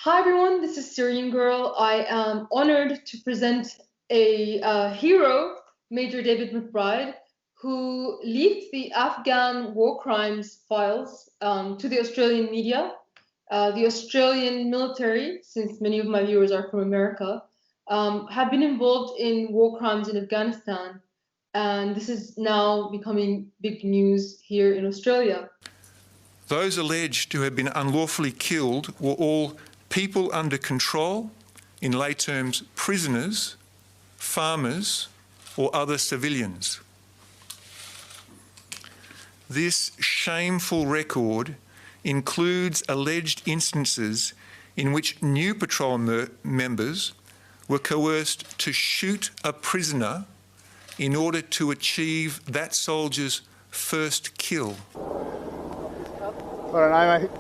Hi everyone, this is Syrian Girl. I am honored to present a hero, Major David McBride, who leaked the Afghan war crimes files to the Australian media. The Australian military, since many of my viewers are from America, have been involved in war crimes in Afghanistan, and this is now becoming big news here in Australia. Those alleged to have been unlawfully killed were all people under control, in lay terms prisoners, farmers or other civilians. This shameful record includes alleged instances in which new patrol members were coerced to shoot a prisoner in order to achieve that soldier's first kill. I don't know, mate.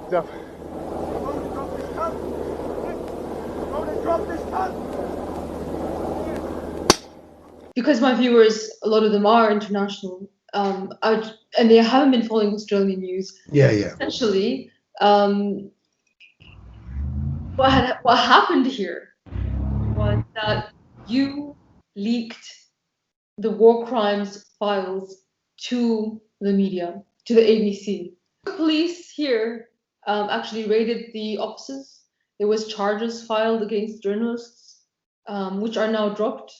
Because my viewers, a lot of them are international, and they haven't been following Australian news. Yeah. Essentially, what happened here was that you leaked the war crimes files to the media, to the ABC. The police here actually raided the offices. There was charges filed against journalists, which are now dropped.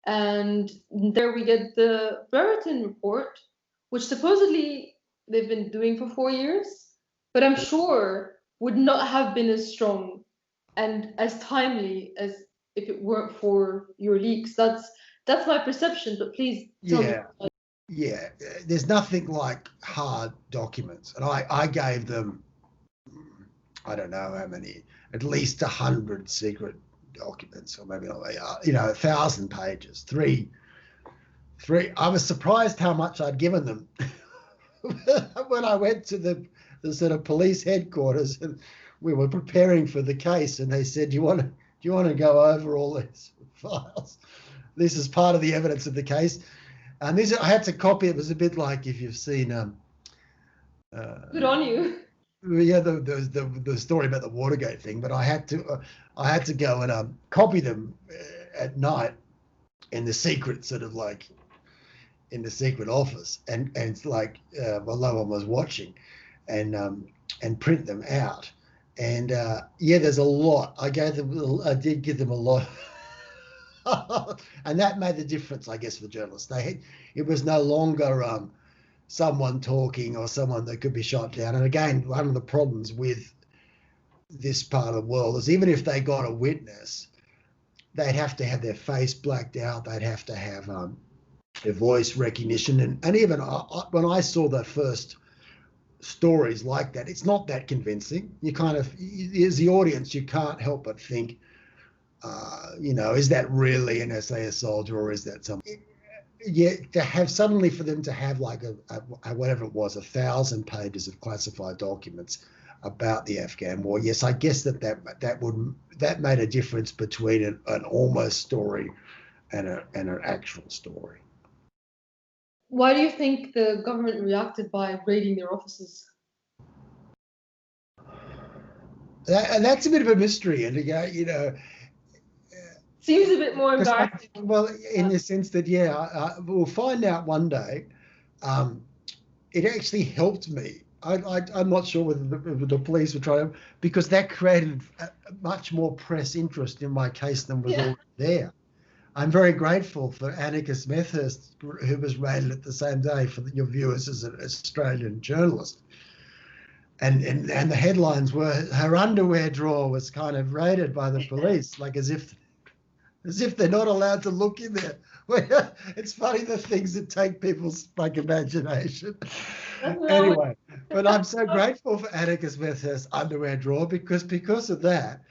And there we get the Brereton report, which supposedly they've been doing for 4 years, but I'm sure would not have been as strong and as timely as if it weren't for your leaks. That's my perception, but please tell me. Yeah, there's nothing like hard documents. And I gave them, I don't know how many, at least 100 secret documents, or maybe not, 1,000 pages, three. I was surprised how much I'd given them when I went to the sort of police headquarters and we were preparing for the case, and they said, do you want to go over all these files? This is part of the evidence of the case. And this, I had to copy. It was a bit like if you've seen good on you. Yeah, the story about the Watergate thing, but I had to go and copy them at night in the secret sort of like in the secret office, and like while no one was watching, and print them out. And yeah, there's a lot. I did give them a lot. And that made the difference, I guess, for journalists. It was no longer someone talking or someone that could be shot down. And again, one of the problems with this part of the world is even if they got a witness, they'd have to have their face blacked out. They'd have to have their voice recognition. And even when I saw the first stories like that, it's not that convincing. You kind of, as the audience, you can't help but think, is that really an SA soldier, or is that something? Yeah, for them to have like a whatever it was, 1,000 pages of classified documents about the Afghan war. Yes, I guess that made a difference between an almost story and an actual story. Why do you think the government reacted by raiding their offices? That's a bit of a mystery, and seems a bit more embarrassing. Well, in the sense that, we'll find out one day. It actually helped me. I'm not sure whether the police were trying to, because that created much more press interest in my case than was already there. I'm very grateful for Annika Smethurst, who was raided at the same day, for your viewers, as an Australian journalist. And the headlines were, her underwear drawer was kind of raided by the police, like as if they're not allowed to look in there. It's funny, the things that take people's imagination. Anyway, but I'm so grateful for Annika Smethurst's underwear drawer, because of that,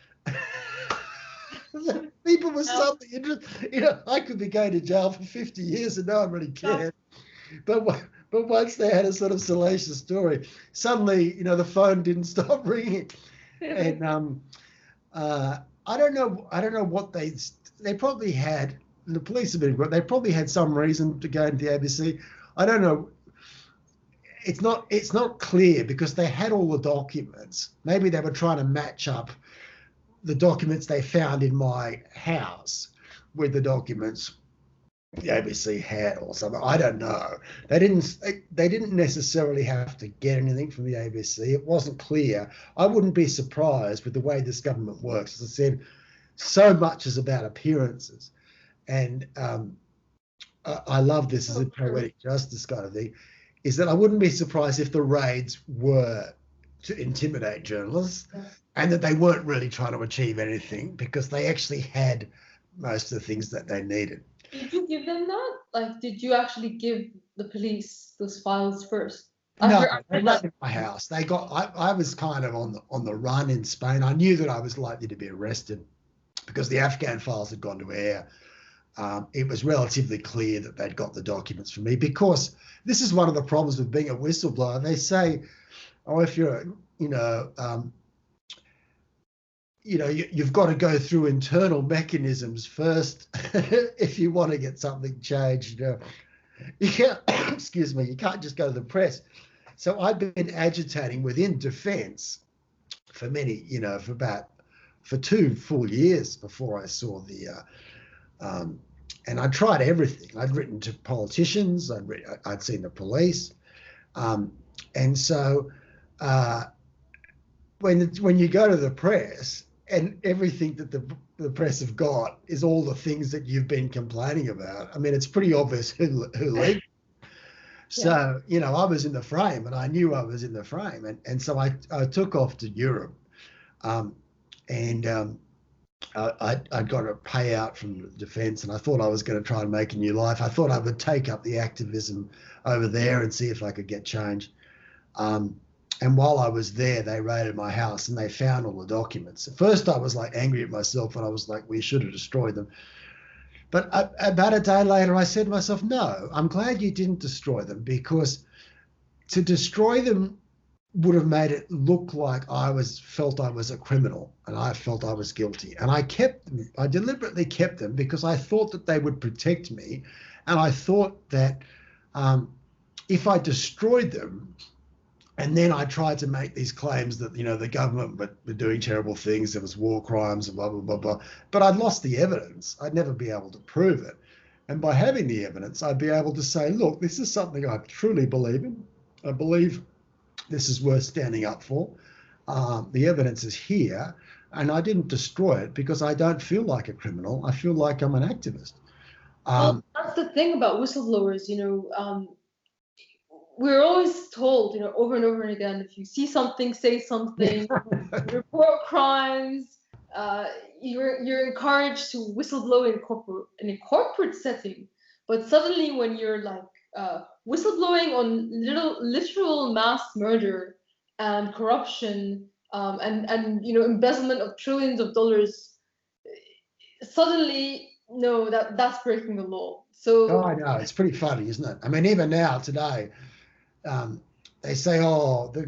people were suddenly interested. I could be going to jail for 50 years and no one really cared. But once they had a sort of salacious story, suddenly, the phone didn't stop ringing. And I don't know what they probably had. The police have been, they probably had some reason to go into the ABC. I don't know. It's not clear, because they had all the documents. Maybe they were trying to match up the documents they found in my house were the documents the ABC had or something. I don't know. They didn't necessarily have to get anything from the ABC. It wasn't clear. I wouldn't be surprised with the way this government works. As I said, so much is about appearances. And I love this as a poetic justice kind of thing, is that I wouldn't be surprised if the raids were to intimidate journalists and that they weren't really trying to achieve anything because they actually had most of the things that they needed. Did you give them that? Like, did you actually give the police those files first? No, they went to my house. They got. I was kind of on the run in Spain. I knew that I was likely to be arrested because the Afghan files had gone to air. It was relatively clear that they'd got the documents from me because this is one of the problems with being a whistleblower. They say, oh, if you're, you've got to go through internal mechanisms first if you want to get something changed. You can't, excuse me, you can't just go to the press. So I've been agitating within defence for many, for 2 full years before I saw the, and I tried everything. I'd written to politicians, I'd seen the police. And so when you go to the press, and everything that the press have got is all the things that you've been complaining about. I mean, it's pretty obvious who leaked. So, I was in the frame and I knew I was in the frame. And so I took off to Europe I'd got a payout from the defence and I thought I was going to try and make a new life. I thought I would take up the activism over there and see if I could get change. And while I was there, they raided my house and they found all the documents. At first, I was like angry at myself and I was like, we should have destroyed them. But about a day later, I said to myself, no, I'm glad you didn't destroy them because to destroy them would have made it look like I felt I was a criminal and I felt I was guilty. And I kept them. I deliberately kept them because I thought that they would protect me. And I thought that if I destroyed them, and then I tried to make these claims that, the government were doing terrible things. There was war crimes and blah, blah, blah, blah. But I'd lost the evidence. I'd never be able to prove it. And by having the evidence, I'd be able to say, look, this is something I truly believe in. I believe this is worth standing up for. The evidence is here. And I didn't destroy it because I don't feel like a criminal. I feel like I'm an activist. Well, that's the thing about whistleblowers, we're always told, over and over and again, if you see something, say something, report crimes. You're encouraged to whistleblow in a corporate setting, but suddenly when you're like whistleblowing on literal mass murder and corruption and embezzlement of trillions of dollars, suddenly no, that's breaking the law. So I know, it's pretty funny, isn't it? I mean, even now today. They say, oh, the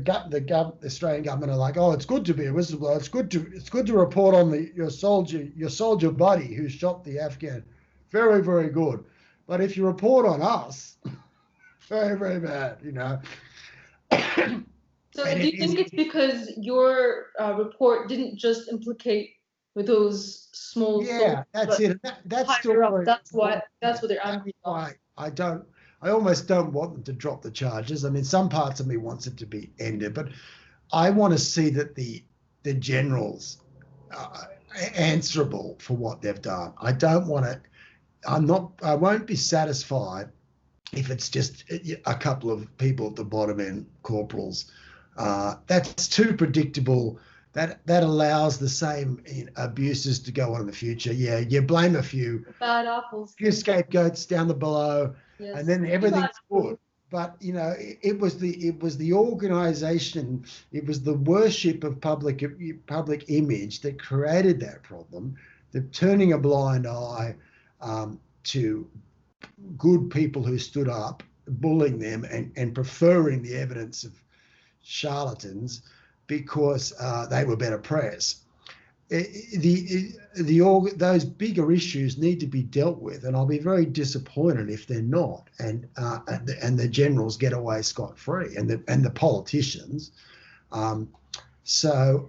Australian government are like, oh, it's good to be a whistleblower. It's good to report on your soldier buddy who shot the Afghan. Very, very good. But if you report on us, very, very bad. So do you think it's because your report didn't just implicate with those small? Yeah, that's it. That's still that's what they're angry about. I almost don't want them to drop the charges. I mean, some parts of me wants it to be ended, but I want to see that the generals are answerable for what they've done. I don't want to. I won't be satisfied if it's just a couple of people at the bottom end, corporals. That's too predictable. That allows the same abuses to go on in the future. Yeah, you blame a few bad apples, few scapegoats down the below. Yes. And then everything's good. But it was the organisation, it was the worship of public image that created that problem. The turning a blind eye to good people who stood up, bullying them and preferring the evidence of charlatans because they were better press. Those bigger issues need to be dealt with, and I'll be very disappointed if they're not, and the generals get away scot-free, and the politicians. So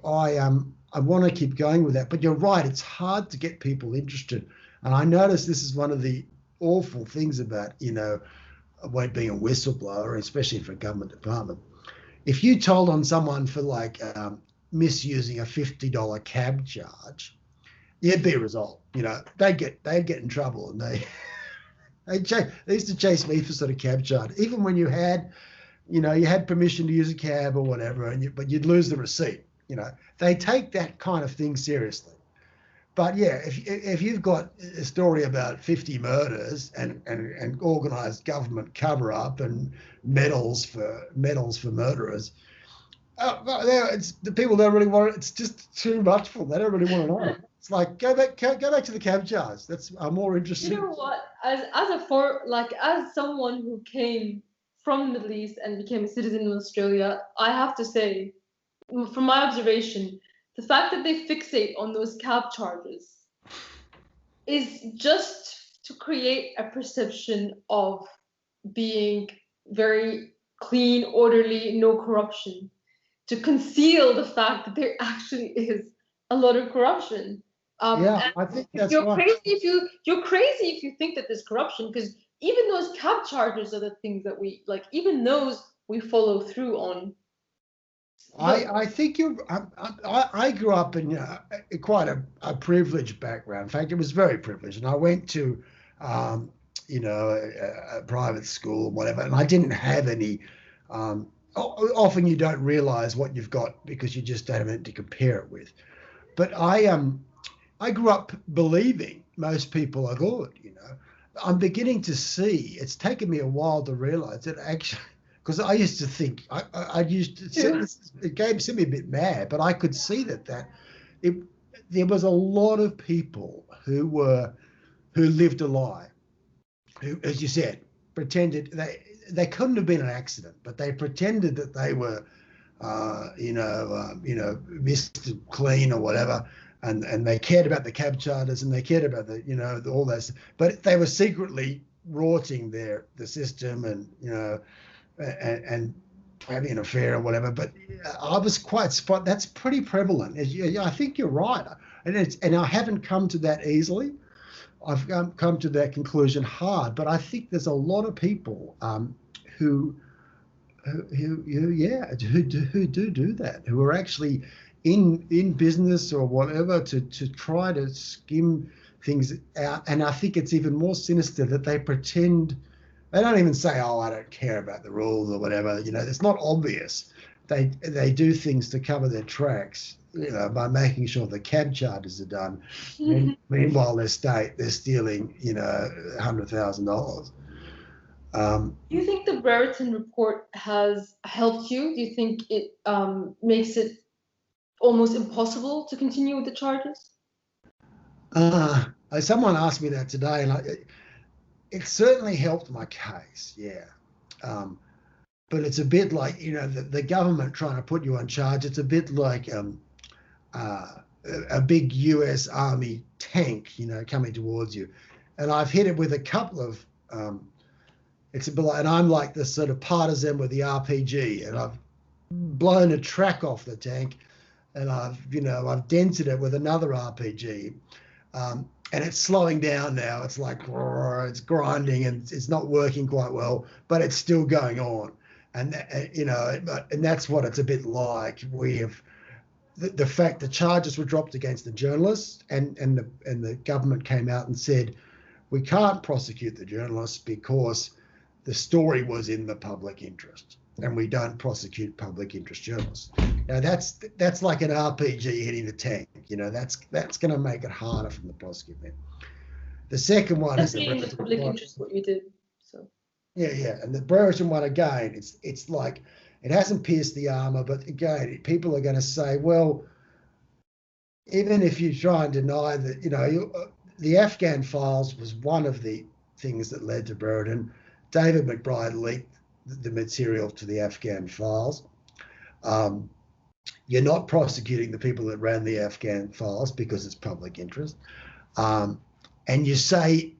I want to keep going with that. But you're right, it's hard to get people interested. And I notice this is one of the awful things about, being a whistleblower, especially for a government department. If you told on someone for misusing a $50 cab charge, you'd be resolved. They'd get in trouble, and they used to chase me for sort of cab charge, even when you had permission to use a cab or whatever, but you'd lose the receipt. They take that kind of thing seriously. But yeah, if you've got a story about 50 murders and organised government cover up and medals for murderers, it's the people don't really want it. It's just too much for them. They don't really want to know. It's like go back to the cab charge. That's more interesting. You know what? As someone who came from the Middle East and became a citizen in Australia, I have to say, from my observation, the fact that they fixate on those cab charges is just to create a perception of being very clean, orderly, no corruption, to conceal the fact that there actually is a lot of corruption. I think that's you're right. You're crazy if you think that there's corruption, because even those cab charges are the things that we like. Even those we follow through on. I think I grew up in quite a privileged background. In fact, it was very privileged, and I went to a private school or whatever, and I didn't have any. Often you don't realise what you've got because you just don't have anything to compare it with. But I grew up believing most people are good. I'm beginning to see. It's taken me a while to realise that actually. Because I used to think, it sent me a bit mad, but I could see that there was a lot of people who lived a lie, who, as you said, pretended they couldn't have been an accident, but they pretended that they were, Mr. Clean or whatever, and they cared about the cab charters and they cared about all that, but they were secretly rorting the system and having an affair or whatever. But I was quite spot. That's pretty prevalent. I think you're right, and I haven't come to that easily. I've come to that conclusion hard. But I think there's a lot of people who do that, who are actually in business or whatever to try to skim things out. And I think it's even more sinister that they pretend. They don't even say, "Oh, I don't care about the rules" or whatever. It's not obvious. They do things to cover their tracks, by making sure the cab charges are done. Meanwhile, they're stealing, $100,000. Do you think the Brereton report has helped you? Do you think it makes it almost impossible to continue with the charges? Someone asked me that today, and it certainly helped my case, yeah. But it's a bit like, the government trying to put you on charge. It's a bit like a big US Army tank, coming towards you. And I've hit it with a couple of, and I'm like this sort of partisan with the RPG, and I've blown a track off the tank, and I've dented it with another RPG. And it's slowing down now. It's like, it's grinding and it's not working quite well, but it's still going on. And, and that's what it's a bit like. We have the fact the charges were dropped against the journalists, and the government came out and said, we can't prosecute the journalists because the story was in the public interest, and we don't prosecute public interest journalists. Now that's like an RPG hitting the tank. That's going to make it harder for them to prosecute them. The second one is in the public interest, what you did. So yeah, and the Brereton one again. It's like it hasn't pierced the armor, but again, people are going to say, well, even if you try and deny that, the Afghan files was one of the things that led to Brereton. David McBride leaked the material to the Afghan files. You're not prosecuting the people that ran the Afghan files because it's public interest. And you say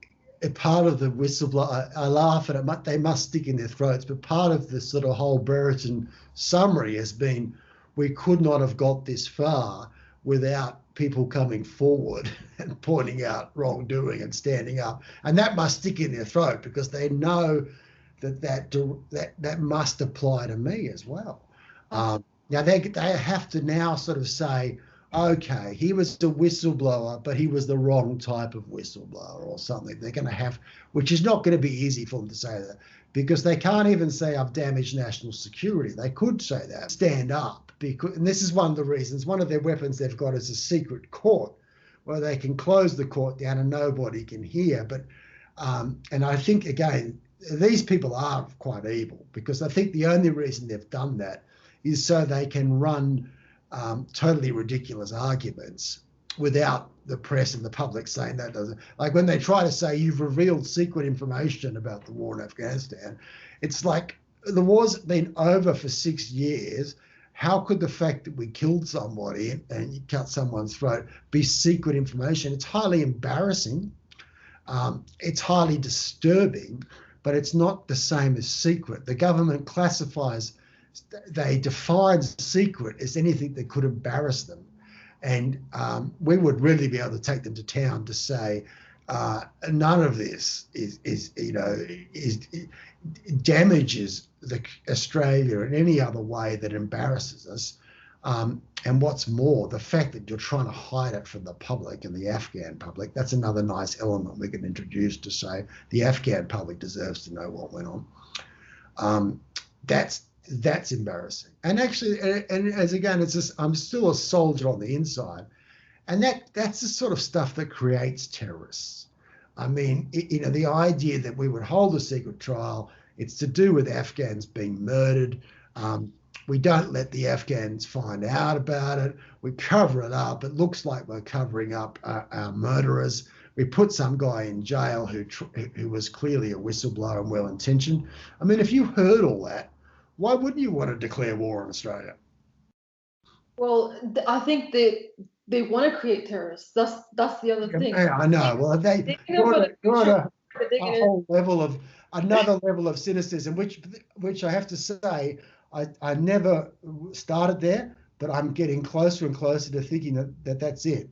part of the whistleblower, I laugh at it, they must stick in their throats, but part of the sort of whole Brereton summary has been, we could not have got this far without people coming forward and pointing out wrongdoing and standing up. And that must stick in their throat because they know that must apply to me as well. Now they have to now sort of say, okay, he was a whistleblower, but he was the wrong type of whistleblower or something. They're going to have, which is not going to be easy for them to say that, because they can't even say I've damaged national security. They could say that, stand up, because, and this is one of the reasons, one of their weapons they've got is a secret court where they can close the court down and nobody can hear. But, and I think, again, these people are quite evil, because I think the only reason they've done that is so they can run totally ridiculous arguments without the press and the public saying that doesn't, like when they try to say you've revealed secret information about the war in Afghanistan, it's like the war's been over for 6 years. How could the fact that we killed somebody and you cut someone's throat be secret information? It's highly embarrassing. It's highly disturbing, but it's not the same as secret. The government classifies, they define secret as anything that could embarrass them. And we would really be able to take them to town to say, none of this damages Australia in any other way that embarrasses us. And what's more, the fact that you're trying to hide it from the public and the Afghan public, that's another nice element we can introduce to say the Afghan public deserves to know what went on. That's embarrassing. And actually, and as again, it's just, I'm still a soldier on the inside. And that's the sort of stuff that creates terrorists. I mean, the idea that we would hold a secret trial, it's to do with Afghans being murdered. We don't let the Afghans find out about it. We cover it up. It looks like we're covering up our murderers. We put some guy in jail who was clearly a whistleblower and well-intentioned. I mean, if you heard all that, why wouldn't you want to declare war on Australia? Well, I think they want to create terrorists. That's the other thing. Yeah, I know. Well, you're on a whole level of another level of cynicism, which I have to say, I never started there, but I'm getting closer and closer to thinking that's it.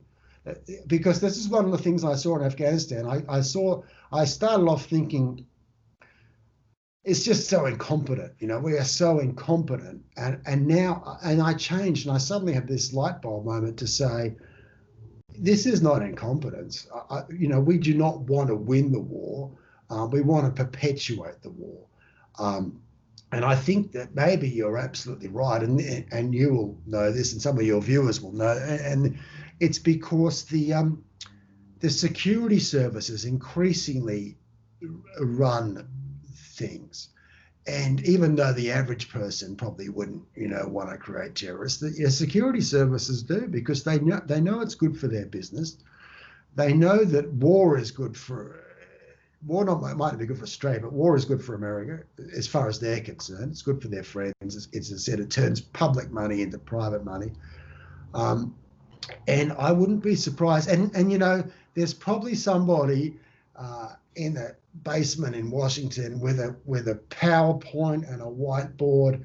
Because this is one of the things I saw in Afghanistan. I started off thinking, it's just so incompetent, we are so incompetent. And now I changed, and I suddenly have this light bulb moment to say, this is not incompetence. We do not want to win the war. We want to perpetuate the war. And I think that maybe you're absolutely right, and you will know this, and some of your viewers will know, and it's because the security services increasingly run things. And even though the average person probably wouldn't, want to create terrorists, the security services do, because they know it's good for their business. They know that war is good for, might not be good for Australia, but war is good for America as far as they're concerned. It's good for their friends. It's as I said, it turns public money into private money. And I wouldn't be surprised. And there's probably somebody in a basement in Washington with a PowerPoint and a whiteboard,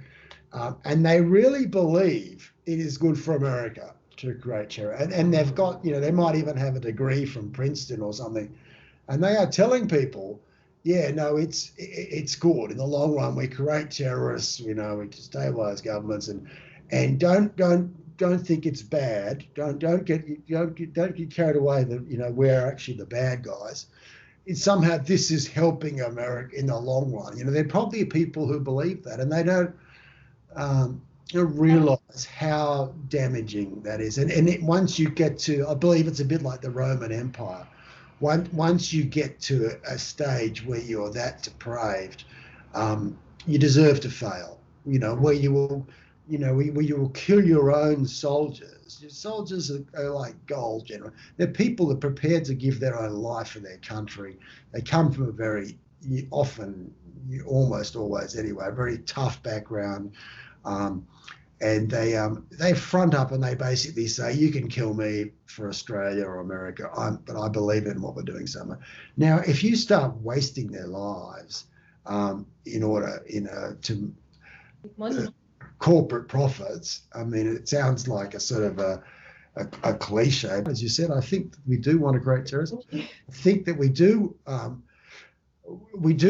and they really believe it is good for America to create terror. And they've got, they might even have a degree from Princeton or something, and they are telling people, yeah, no, it's good in the long run. We create terrorists, we destabilize governments, and don't think it's bad. Don't get carried away that we're actually the bad guys. It's somehow this is helping America in the long run. There are probably people who believe that, and they don't realize how damaging that is. And once you get to, I believe it's a bit like the Roman Empire. Once you get to a stage where you're that depraved, you deserve to fail. Where you will, where you will kill your own soldiers. Your soldiers are like gold, generally. They're people that are prepared to give their own life for their country. They come from a very, almost always anyway, a very tough background. And they front up and they basically say, you can kill me for Australia or America, but I believe in what we're doing somewhere. Now, if you start wasting their lives in order, to corporate profits, I mean, it sounds like a sort of a cliche. As you said, I think we do want to create terrorism. I think that we do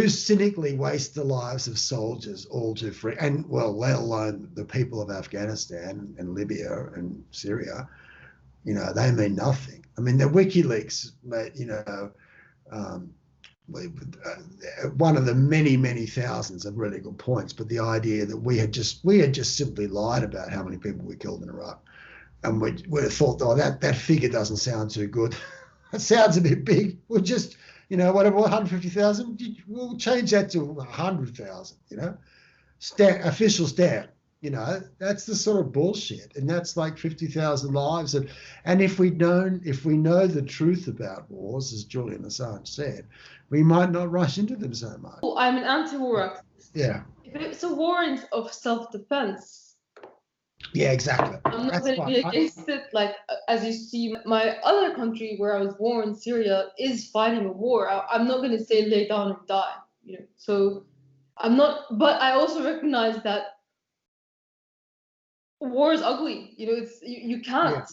cynically waste the lives of soldiers all too free, and well, let alone the people of Afghanistan and Libya and Syria. You know, they mean nothing. I mean, the WikiLeaks, you know, one of the many thousands of really good points, but the idea that we had just simply lied about how many people we killed in Iraq, and we thought, oh, that figure doesn't sound too good. It sounds a bit big. We'll just, you know, whatever, 150,000, we'll change that to 100,000. You know, official stat. You know, that's the sort of bullshit, and that's like 50,000 lives. And if we know the truth about wars, as Julian Assange said, we might not rush into them so much. Well, I'm an anti-war activist. Yeah. If it's a war of self-defense. Yeah, exactly. I'm not going to be against it. Like, as you see, my other country where I was born, Syria, is fighting a war. I'm not going to say lay down and die. You know, so I'm not. But I also recognize that war is ugly. You know, it's you can't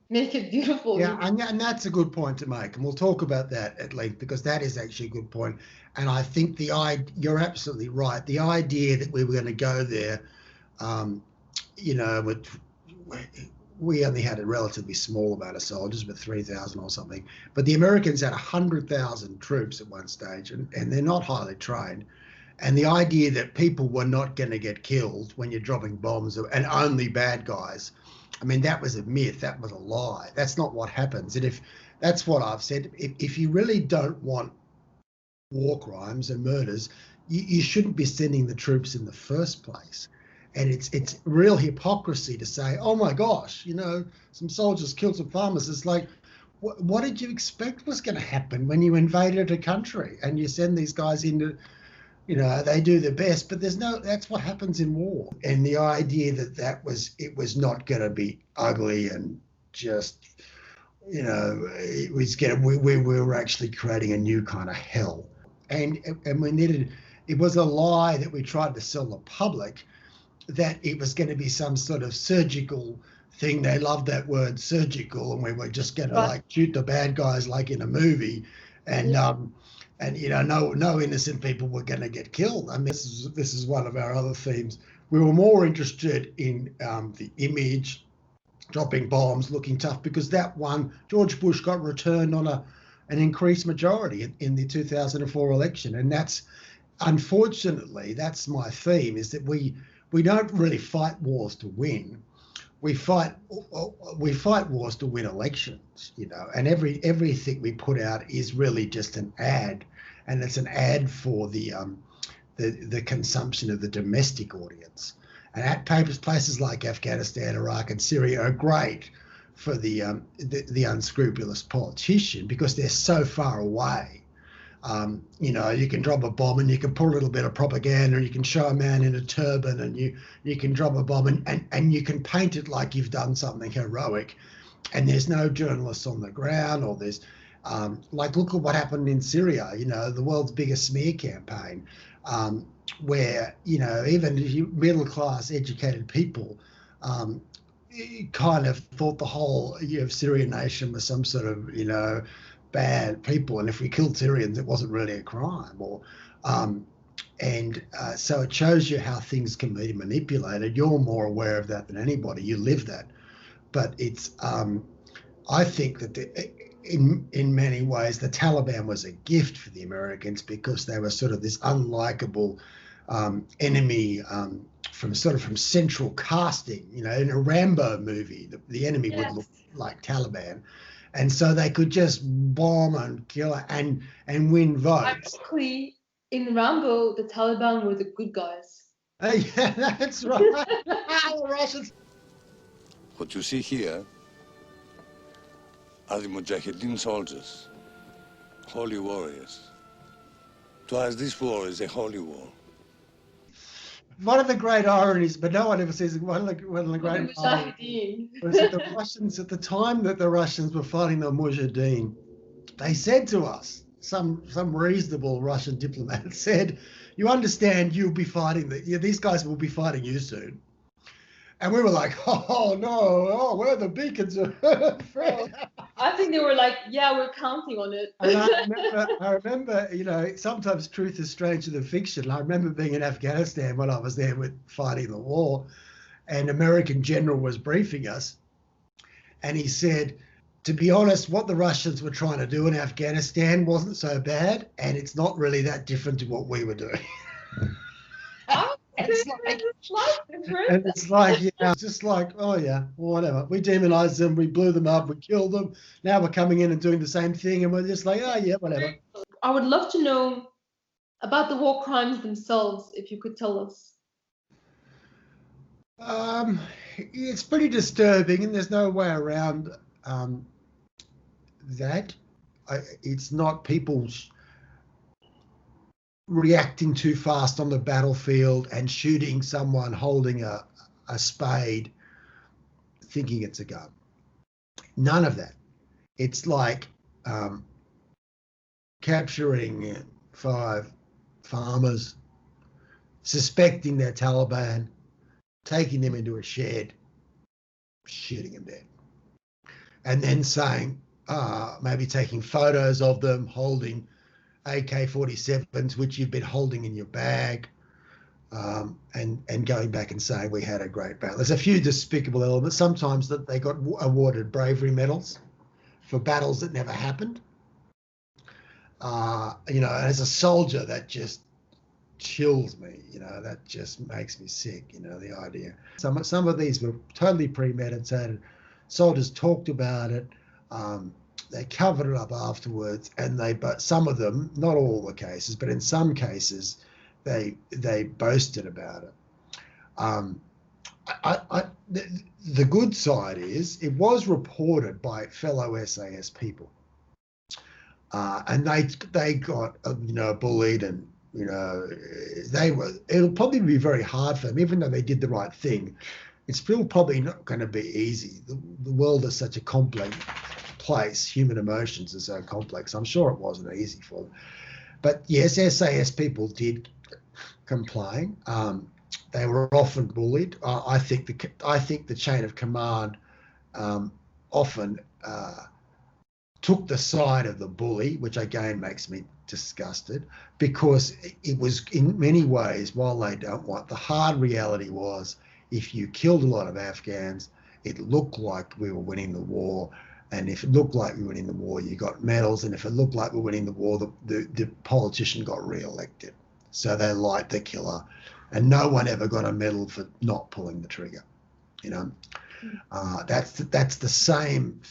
make it beautiful. Yeah, and that's a good point to make, and we'll talk about that at length, because that is actually a good point. And I think you're absolutely right. The idea that we were going to go there, you know, we only had a relatively small amount of soldiers, but 3,000 or something. But the Americans had 100,000 troops at one stage, and they're not highly trained. And the idea that people were not going to get killed when you're dropping bombs and only bad guys, I mean, that was a myth. That was a lie. That's not what happens. And if that's what I've said, if you really don't want war crimes and murders, you shouldn't be sending the troops in the first place. And it's real hypocrisy to say, oh my gosh, you know, some soldiers killed some farmers. It's like, what did you expect was going to happen when you invaded a country and you send these guys into, you know, they do their best, but that's what happens in war. And the idea that it was not going to be ugly and just, you know, we were actually creating a new kind of hell. And it was a lie that we tried to sell the public, that it was going to be some sort of surgical thing. They loved that word, surgical, and we were just going to like shoot the bad guys like in a movie, and you know, no innocent people were going to get killed. I mean, this is one of our other themes. We were more interested in the image, dropping bombs, looking tough, because that one, George Bush got returned on an increased majority in the 2004 election, and that's, unfortunately, that's my theme, is that we don't really fight wars to win. We fight wars to win elections, you know, and everything we put out is really just an ad, and it's an ad for the consumption of the domestic audience. And at places like Afghanistan, Iraq, and Syria are great for the unscrupulous politician, because they're so far away. You know, you can drop a bomb and you can put a little bit of propaganda, and you can show a man in a turban, and you can drop a bomb and you can paint it like you've done something heroic, and there's no journalists on the ground, or there's like, look at what happened in Syria, you know, the world's biggest smear campaign, where, you know, even middle-class educated people kind of thought the whole Syrian nation was some sort of, you know, bad people, and if we killed Syrians, it wasn't really a crime. Or so it shows you how things can be manipulated. You're more aware of that than anybody. You live that. But it's I think that in many ways the Taliban was a gift for the Americans, because they were sort of this unlikable enemy from central casting. You know, in a Rambo movie, the enemy would look like Taliban. And so they could just bomb and kill and win votes. Ironically, in Rambo, the Taliban were the good guys. Yeah, that's right. The Russians. What you see here are the Mujahideen soldiers, holy warriors. To us, this war is a holy war. One of the great ironies, but no one ever says it, one of the great ironies was that the Russians, at the time that the Russians were fighting the Mujahideen, they said to us, some reasonable Russian diplomat said, you understand, you'll be fighting, these guys will be fighting you soon. And we were like, oh no, oh, where are the beacons? Fred. I think they were like, yeah, we're counting on it. And I remember, you know, sometimes truth is stranger than fiction. I remember being in Afghanistan when I was there with fighting the war, and American general was briefing us, and he said, to be honest, what the Russians were trying to do in Afghanistan wasn't so bad, and it's not really that different to what we were doing. It's And it's like, yeah, just like, oh yeah, whatever. We demonized them, we blew them up, we killed them. Now we're coming in and doing the same thing, and we're just like, oh yeah, whatever. I would love to know about the war crimes themselves, if you could tell us. It's pretty disturbing, and there's no way around that. It's not people reacting too fast on the battlefield and shooting someone holding a spade thinking it's a gun. None of that. It's like capturing 5 farmers, suspecting they're Taliban, taking them into a shed, shooting them dead, and then saying, maybe taking photos of them holding AK-47s, which you've been holding in your bag, and going back and saying we had a great battle. There's a few despicable elements. Sometimes that they got awarded bravery medals for battles that never happened. You know, as a soldier, that just chills me. You know, that just makes me sick. You know, the idea. Some of these were totally premeditated. Soldiers talked about it. They covered it up afterwards, and but some of them, not all the cases, but in some cases, they boasted about it. The good side is it was reported by fellow SAS people, and they got you know, bullied, and you know, it'll probably be very hard for them, even though they did the right thing. It's still probably not going to be easy. The world is such a complex place. Human emotions are so complex. I'm sure it wasn't easy for them. But yes, SAS people did complain. They were often bullied. I think the chain of command often took the side of the bully, which again makes me disgusted, because it was in many ways, while they don't want, the hard reality was, if you killed a lot of Afghans, it looked like we were winning the war. And if it looked like we were winning the war, you got medals. And if it looked like we were winning the war, the politician got re-elected. So they liked the killer. And no one ever got a medal for not pulling the trigger. You know, that's the same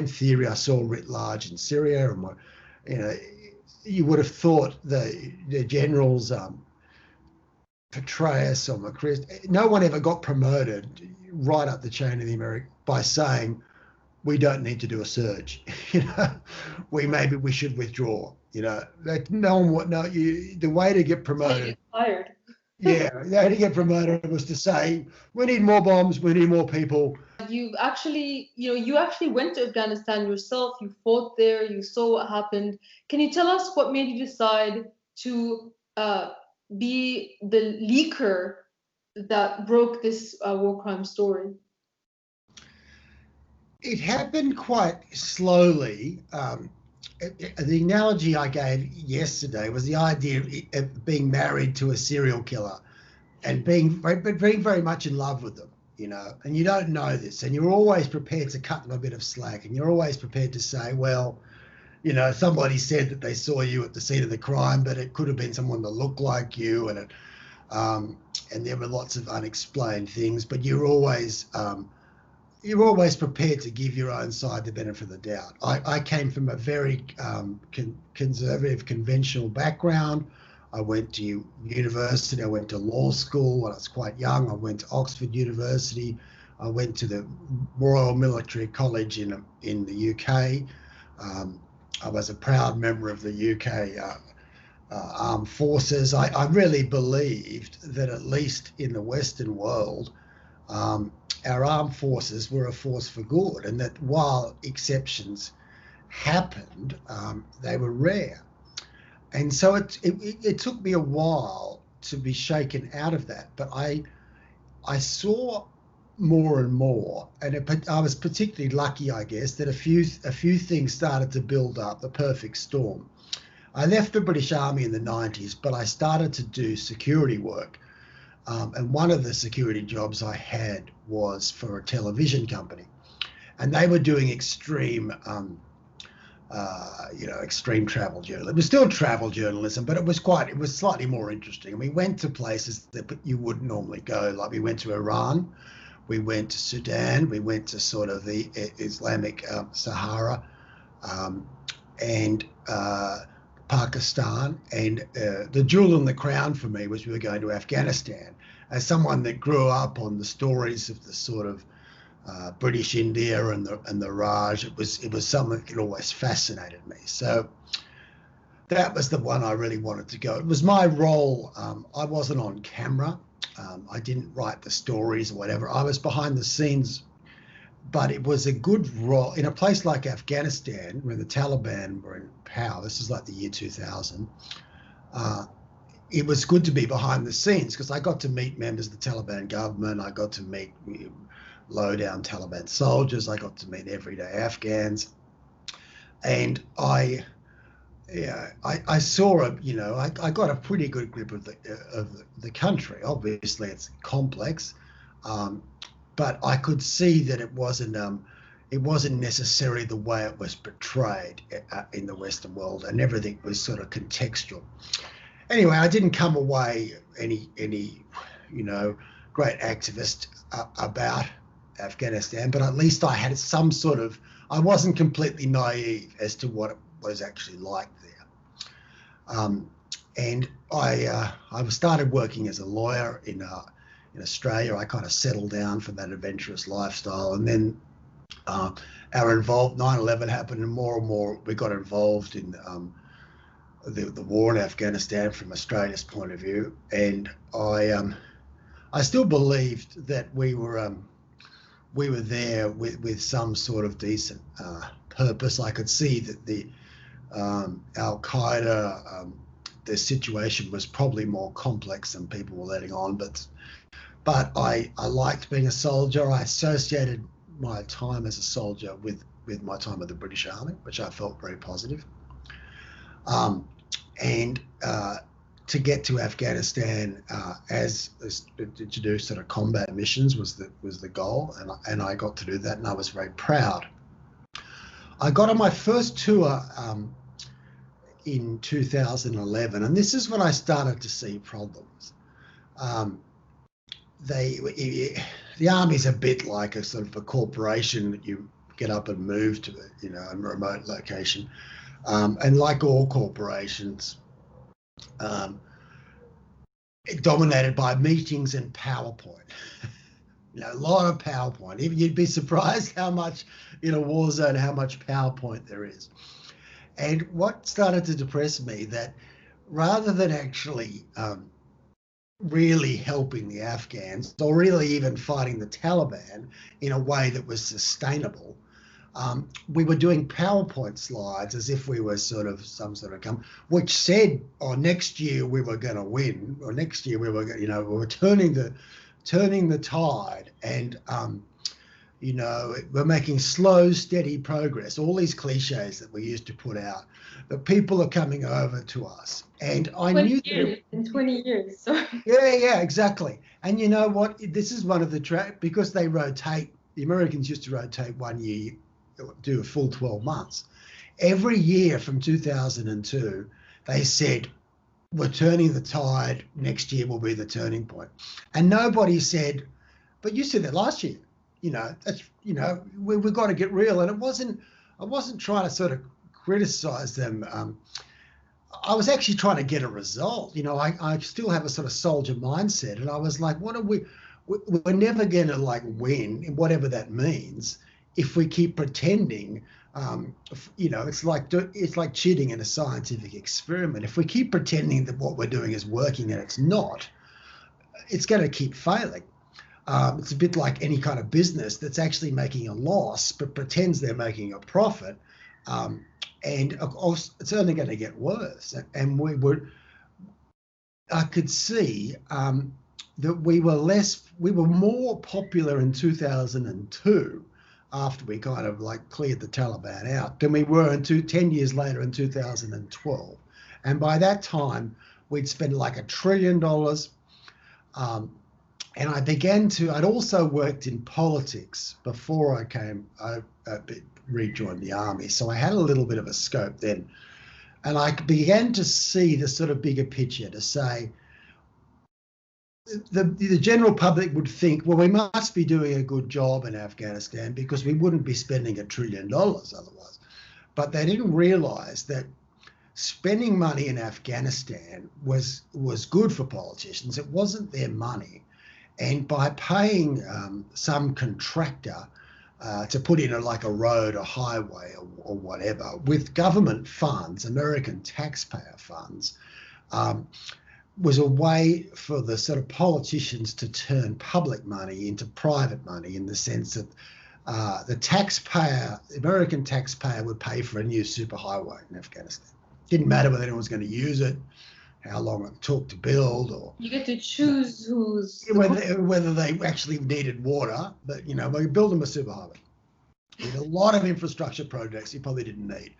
theory I saw writ large in Syria. And, you know, you would have thought the generals, Petraeus or McBride, no one ever got promoted right up the chain of the American by saying, we don't need to do a surge. You know, maybe we should withdraw. You know, no one would know. The way to get promoted. Fired. Yeah, the way to get promoted was to say, we need more bombs, we need more people. You actually went to Afghanistan yourself. You fought there. You saw what happened. Can you tell us what made you decide to be the leaker that broke this war crime story? It happened quite slowly. The analogy I gave yesterday was the idea of being married to a serial killer and being very much in love with them, you know, and you don't know this, and you're always prepared to cut them a bit of slack, and you're always prepared to say, well, you know, somebody said that they saw you at the scene of the crime, but it could have been someone that looked like you, and there were lots of unexplained things, but you're always prepared to give your own side the benefit of the doubt. I came from a very conservative, conventional background. I went to university. I went to law school when I was quite young. I went to Oxford University. I went to the Royal Military College in the UK. I was a proud member of the UK Armed Forces. I really believed that, at least in the Western world, our armed forces were a force for good, and that while exceptions happened, they were rare. And so it took me a while to be shaken out of that. But I saw more and more, and I was particularly lucky, I guess, that a few things started to build up, the perfect storm. I left the British Army in the 90s, but I started to do security work. And one of the security jobs I had was for a television company. And they were doing extreme, extreme travel journalism. It was still travel journalism, but it was slightly more interesting. And we went to places that you wouldn't normally go. Like we went to Iran, we went to Sudan, we went to sort of the Islamic Sahara, and Pakistan, and the jewel in the crown for me was we were going to Afghanistan. As someone that grew up on the stories of the sort of British India and the Raj, it was something that always fascinated me. So that was the one I really wanted to go. It was my role. I wasn't on camera. I didn't write the stories or whatever. I was behind the scenes. But it was a good role in a place like Afghanistan when the Taliban were in power. This is like the year 2000. It was good to be behind the scenes because I got to meet members of the Taliban government. I got to meet low-down Taliban soldiers. I got to meet everyday Afghans. And I saw I got a pretty good grip of the country. Obviously, it's complex. But I could see that it wasn't necessarily the way it was portrayed in the Western world, and everything was sort of contextual. Anyway, I didn't come away any great activist about Afghanistan, but at least I had some sort of, I wasn't completely naive as to what it was actually like there. And I started working as a lawyer in Australia. I kind of settled down from that adventurous lifestyle, and then our 9/11 happened, and more we got involved in the war in Afghanistan from Australia's point of view. And I still believed that we were there with some sort of decent purpose. I could see that the Al Qaeda, the situation was probably more complex than people were letting on, but I liked being a soldier. I associated my time as a soldier with my time with the British Army, which I felt very positive. And to get to Afghanistan to do sort of combat missions was the goal, and I got to do that, and I was very proud. I got on my first tour in 2011, and this is when I started to see problems. The army's a bit like a sort of a corporation that you get up and move to, a remote location, and like all corporations, dominated by meetings and PowerPoint. A lot of PowerPoint. Even you'd be surprised how much in a war zone, how much PowerPoint there is. And what started to depress me, that rather than actually really helping the Afghans, or really even fighting the Taliban in a way that was sustainable, we were doing PowerPoint slides as if we were sort of some sort of which said, "Oh, next year we were going to win," or "Next year we were, we were turning the tide," and we're making slow, steady progress. All these cliches that we used to put out, but people are coming over to us, and I knew that in 20 years. Sorry. Yeah, exactly. And you know what? This is one of the because they rotate. The Americans used to rotate 1 year, do a full 12 months. Every year from 2002, they said, "We're turning the tide. Next year will be the turning point." And nobody said, "But you said that last year. That's we've got to get real." And I wasn't trying to sort of criticize them. I was actually trying to get a result. I still have a sort of soldier mindset, and I was like, what are we're never going to win, whatever that means, if we keep pretending. It's like cheating in a scientific experiment. If we keep pretending that what we're doing is working and it's not, it's going to keep failing. It's a bit like any kind of business that's actually making a loss but pretends they're making a profit, and of course it's only going to get worse. And I could see that we were more popular in 2002 after we kind of like cleared the Taliban out than we were 10 years later in 2012. And by that time, we'd spent like $1 trillion. And I'd also worked in politics before I rejoined the army. So I had a little bit of a scope then. And I began to see the sort of bigger picture, to say, the general public would think, well, we must be doing a good job in Afghanistan because we wouldn't be spending $1 trillion otherwise. But they didn't realize that spending money in Afghanistan was good for politicians. It wasn't their money. And by paying some contractor to put in like a road or highway or whatever with government funds, American taxpayer funds, was a way for the sort of politicians to turn public money into private money, in the sense that the American taxpayer would pay for a new superhighway in Afghanistan. Didn't matter whether anyone was going to use it, how long it took to build, or you get to choose whether they actually needed water. But we build them a superhighway. With a lot of infrastructure projects you probably didn't need,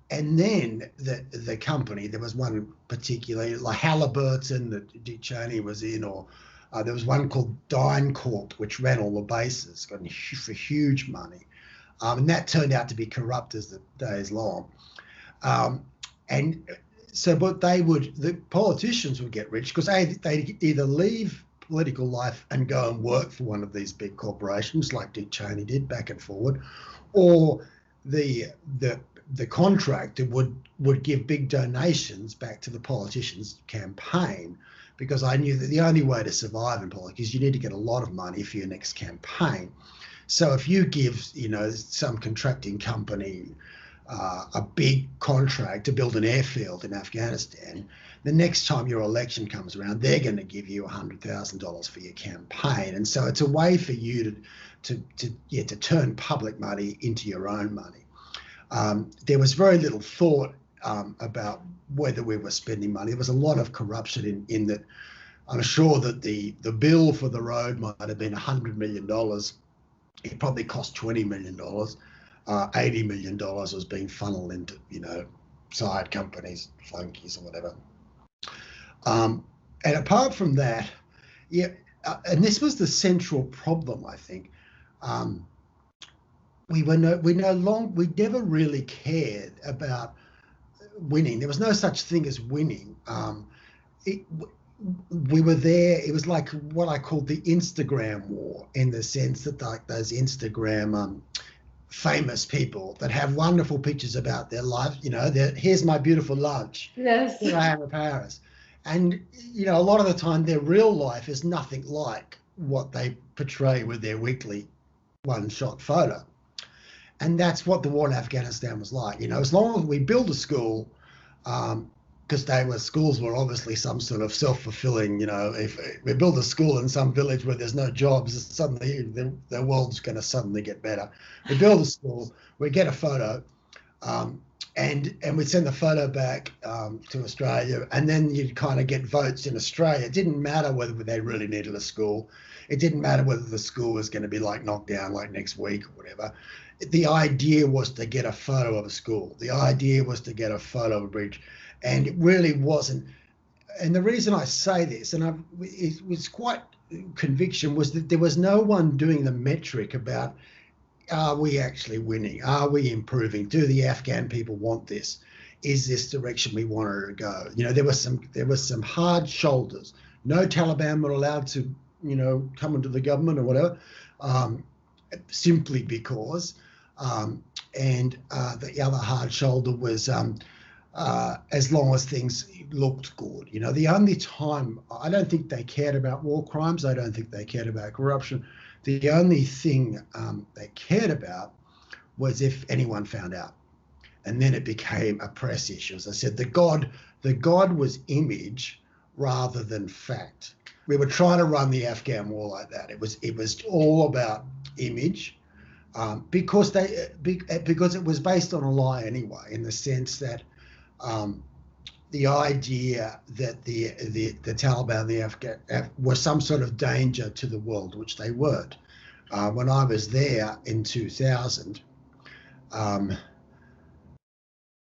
and then the company, there was one particularly like Halliburton that Dick Cheney was in, or there was one called DynCorp which ran all the bases, got for huge money, and that turned out to be corrupt as the days long. And so, but the politicians would get rich because they either leave political life and go and work for one of these big corporations like Dick Cheney did, back and forward, or the contractor would give big donations back to the politician's campaign, because I knew that the only way to survive in politics is you need to get a lot of money for your next campaign. So if you give, some contracting company a big contract to build an airfield in Afghanistan, the next time your election comes around, they're going to give you $100,000 for your campaign. And so it's a way for you to turn public money into your own money. There was very little thought about whether we were spending money. There was a lot of corruption in that. I'm sure that the bill for the road might have been $100 million. It probably cost $20 million. $80 million was being funneled into, side companies, flunkies or whatever. And apart from that, and this was the central problem, I think. We never really cared about winning. There was no such thing as winning. We were there. It was like what I called the Instagram war, in the sense that like those Instagram famous people that have wonderful pictures about their life. Here's my beautiful lunch. Yes. Here I am in Paris. And, a lot of the time their real life is nothing like what they portray with their weekly one-shot photo. And that's what the war in Afghanistan was like. As long as we build a school, because schools were obviously some sort of self-fulfilling, if we build a school in some village where there's no jobs, suddenly the world's going to suddenly get better. We build a school, we get a photo, and we'd send the photo back to Australia, and then you'd kind of get votes in Australia. It didn't matter whether they really needed a school. It didn't matter whether the school was going to be like knocked down like next week or whatever. The idea was to get a photo of a school. The idea was to get a photo of a bridge. And it really wasn't. And the reason I say this, and it was quite conviction, was that there was no one doing the metric about, are we actually winning? Are we improving? Do the Afghan people want this? Is this direction we wanted to go? There was some hard shoulders. No Taliban were allowed to, come into the government or whatever, simply because. And the other hard shoulder was as long as things looked good. The only time, I don't think they cared about war crimes. I don't think they cared about corruption. The only thing they cared about was if anyone found out. And then it became a press issue. As I said, the God was image rather than fact. We were trying to run the Afghan war like that. It was all about image, because it was based on a lie anyway, in the sense that the idea that the Taliban, the Afghan, was some sort of danger to the world, which they weren't. When I was there in 2000,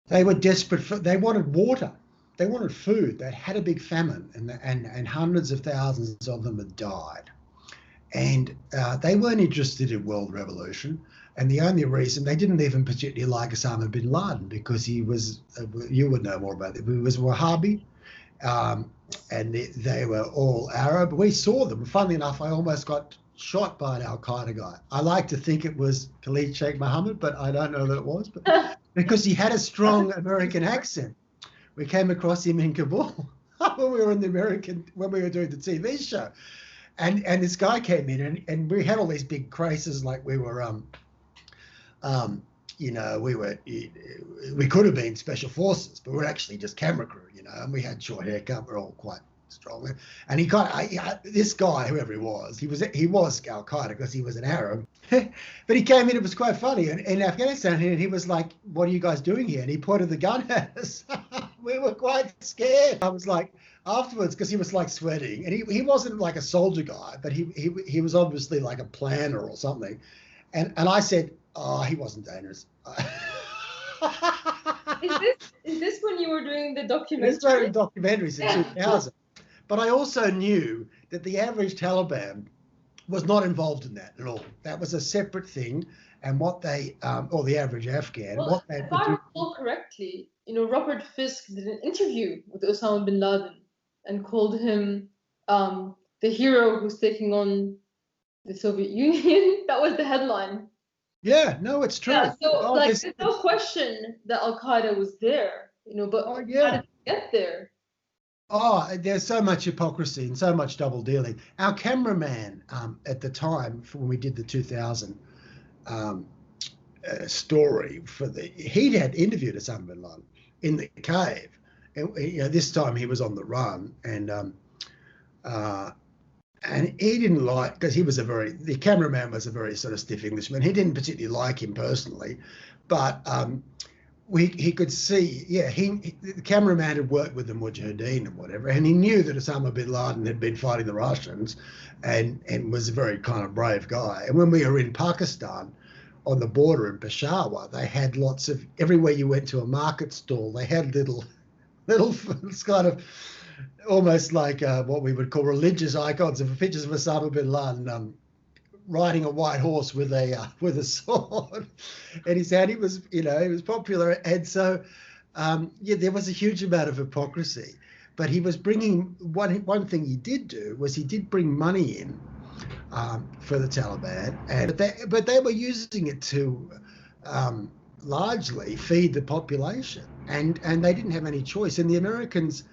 they were desperate they wanted water, they wanted food. They had a big famine, and hundreds of thousands of them had died. And they weren't interested in world revolution. And the only reason, they didn't even particularly like Osama Bin Laden, because he was, you would know more about it, he was Wahhabi, and they were all Arab. We saw them. Funnily enough, I almost got shot by an Al-Qaeda guy. I like to think it was Khalid Sheikh Mohammed, but I don't know that it was, but because he had a strong American accent. We came across him in Kabul when we were when we were doing the TV show. And this guy came in, and we had all these big crises, like we were, you know, we could have been special forces, but we're actually just camera crew, you know, and we had short haircut. We're all quite strong. And he this guy, whoever he was Al Qaeda because he was an Arab, but he came in. It was quite funny. And in Afghanistan, and he was like, "What are you guys doing here?" And he pointed the gun at us. We were quite scared. I was like, afterwards, because he was like sweating, and he wasn't like a soldier guy, but he was obviously like a planner or something. And I said, "Oh, he wasn't dangerous." Is this when you were doing the documentary? This was documentaries in 2000. But I also knew that the average Taliban was not involved in that at all. That was a separate thing. And what they, or the average Afghan, well, if I recall correctly, you know, Robert Fisk did an interview with Osama Bin Laden and called him the hero who's taking on the Soviet Union. That was the headline. Yeah, no, it's true. Yeah, so there's no question that Al Qaeda was there, you know, but how did it get there? Oh, there's so much hypocrisy and so much double dealing. Our cameraman at the time, when we did the 2000 story he'd had interviewed Osama Bin Laden in the cave, and you know, this time he was on the run, and he didn't like, because the cameraman was a very sort of stiff Englishman. He didn't particularly like him personally, but he could see, the cameraman had worked with the Mujahideen and whatever, and he knew that Osama Bin Laden had been fighting the Russians and was a very kind of brave guy. And when we were in Pakistan on the border in Peshawar, they had lots of, everywhere you went to a market stall, they had little kind of almost like what we would call religious icons of pictures of Osama Bin Laden riding a white horse with a sword in his hand. He was, you know, he was popular, and so there was a huge amount of hypocrisy. But he was bringing one thing he did do was he did bring money in for the Taliban, but they were using it to largely feed the population, and they didn't have any choice. And the Americans,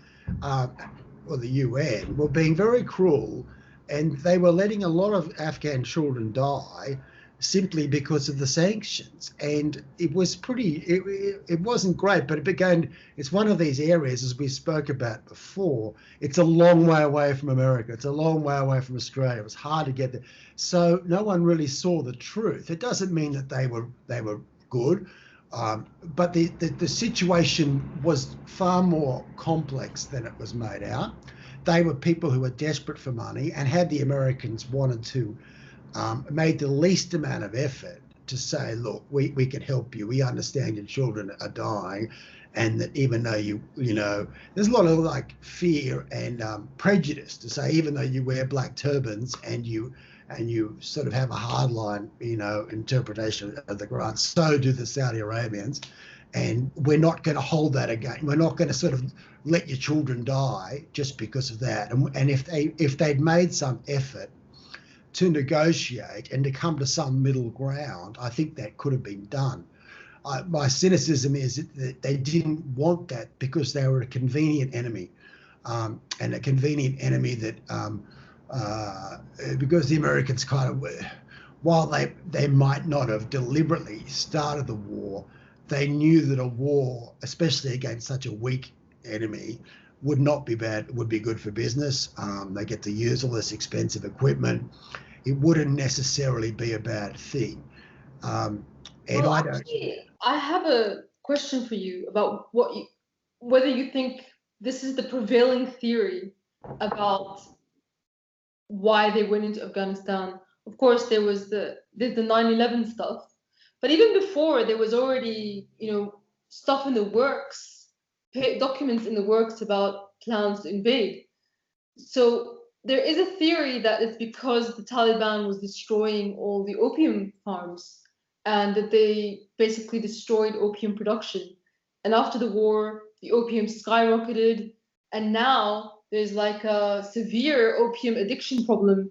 or the UN, were being very cruel. And they were letting a lot of Afghan children die simply because of the sanctions. And it was it wasn't great, but it's one of these areas, as we spoke about before, it's a long way away from America. It's a long way away from Australia. It was hard to get there. So no one really saw the truth. It doesn't mean that they were good, but the situation was far more complex than it was made out. They were people who were desperate for money, and had the Americans wanted to, made the least amount of effort to say, look, we can help you. We understand your children are dying, and that even though you know, there's a lot of like fear and prejudice to say, even though you wear black turbans and you sort of have a hardline, you know, interpretation of the Quran, so do the Saudi Arabians. And we're not going to hold that again. We're not going to sort of let your children die just because of that. And if they'd made some effort to negotiate and to come to some middle ground, I think that could have been done. My cynicism is that they didn't want that because they were a convenient enemy, and a convenient enemy that because the Americans kind of, while they might not have deliberately started the war, they knew that a war, especially against such a weak enemy, would not be bad. It would be good for business. They get to use all this expensive equipment. It wouldn't necessarily be a bad thing. I have a question for you about whether you think this is the prevailing theory about why they went into Afghanistan. Of course, there's the 9/11 stuff, but even before, there was already, stuff in the works, documents in the works about plans to invade. So there is a theory that it's because the Taliban was destroying all the opium farms and that they basically destroyed opium production. And after the war, the opium skyrocketed, and now there's like a severe opium addiction problem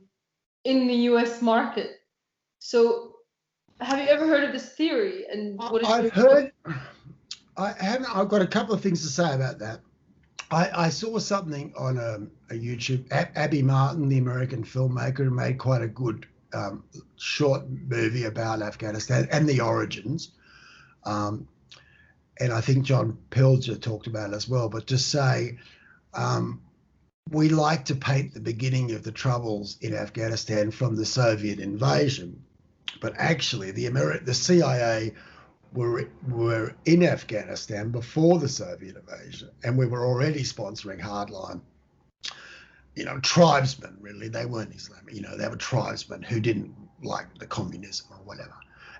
in the US market. So have you ever heard of this theory? And what is I've heard, I haven't, I've got a couple of things to say about that. I saw something on a YouTube, Abby Martin, the American filmmaker, who made quite a good short movie about Afghanistan and the origins. And I think John Pilger talked about it as well. But to say, we like to paint the beginning of the troubles in Afghanistan from the Soviet invasion, but actually the CIA were in Afghanistan before the Soviet invasion, and we were already sponsoring hardline, tribesmen. Really, they weren't Islamic. They were tribesmen who didn't like the communism or whatever.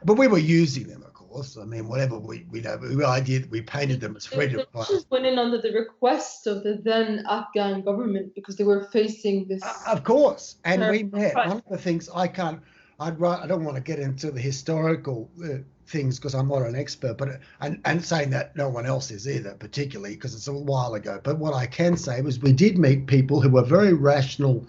But we were using them, of course. I mean, whatever we painted them as freedom fighters. The Russians went in under the request of the then Afghan government because they were facing this. Of course, and we met. One of the things I don't want to get into the historical things because I'm not an expert, but and saying that no one else is either, particularly because it's a while ago. But what I can say was we did meet people who were very rational,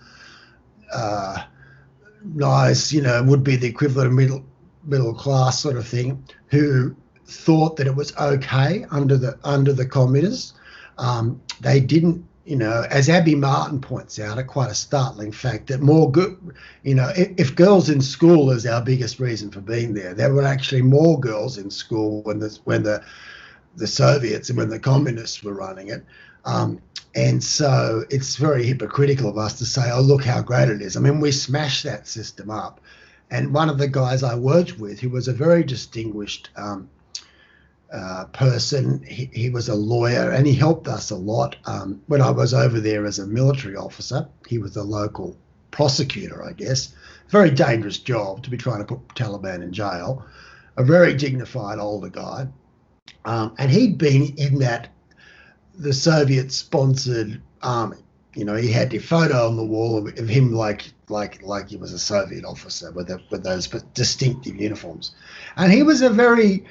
nice, would be the equivalent of middle class sort of thing, who thought that it was okay under the communists. They didn't. As Abby Martin points out, quite a startling fact that if girls in school is our biggest reason for being there were actually more girls in school when the Soviets and when the communists were running it. And so it's very hypocritical of us to say, oh, look how great it is. I mean, we smashed that system up. And one of the guys I worked with, who was a very distinguished person, he was a lawyer and he helped us a lot. When I was over there as a military officer, he was the local prosecutor, I guess. Very dangerous job to be trying to put Taliban in jail. A very dignified older guy. And he'd been in the Soviet-sponsored army. He had a photo on the wall of him like he was a Soviet officer with those distinctive uniforms. And he was a very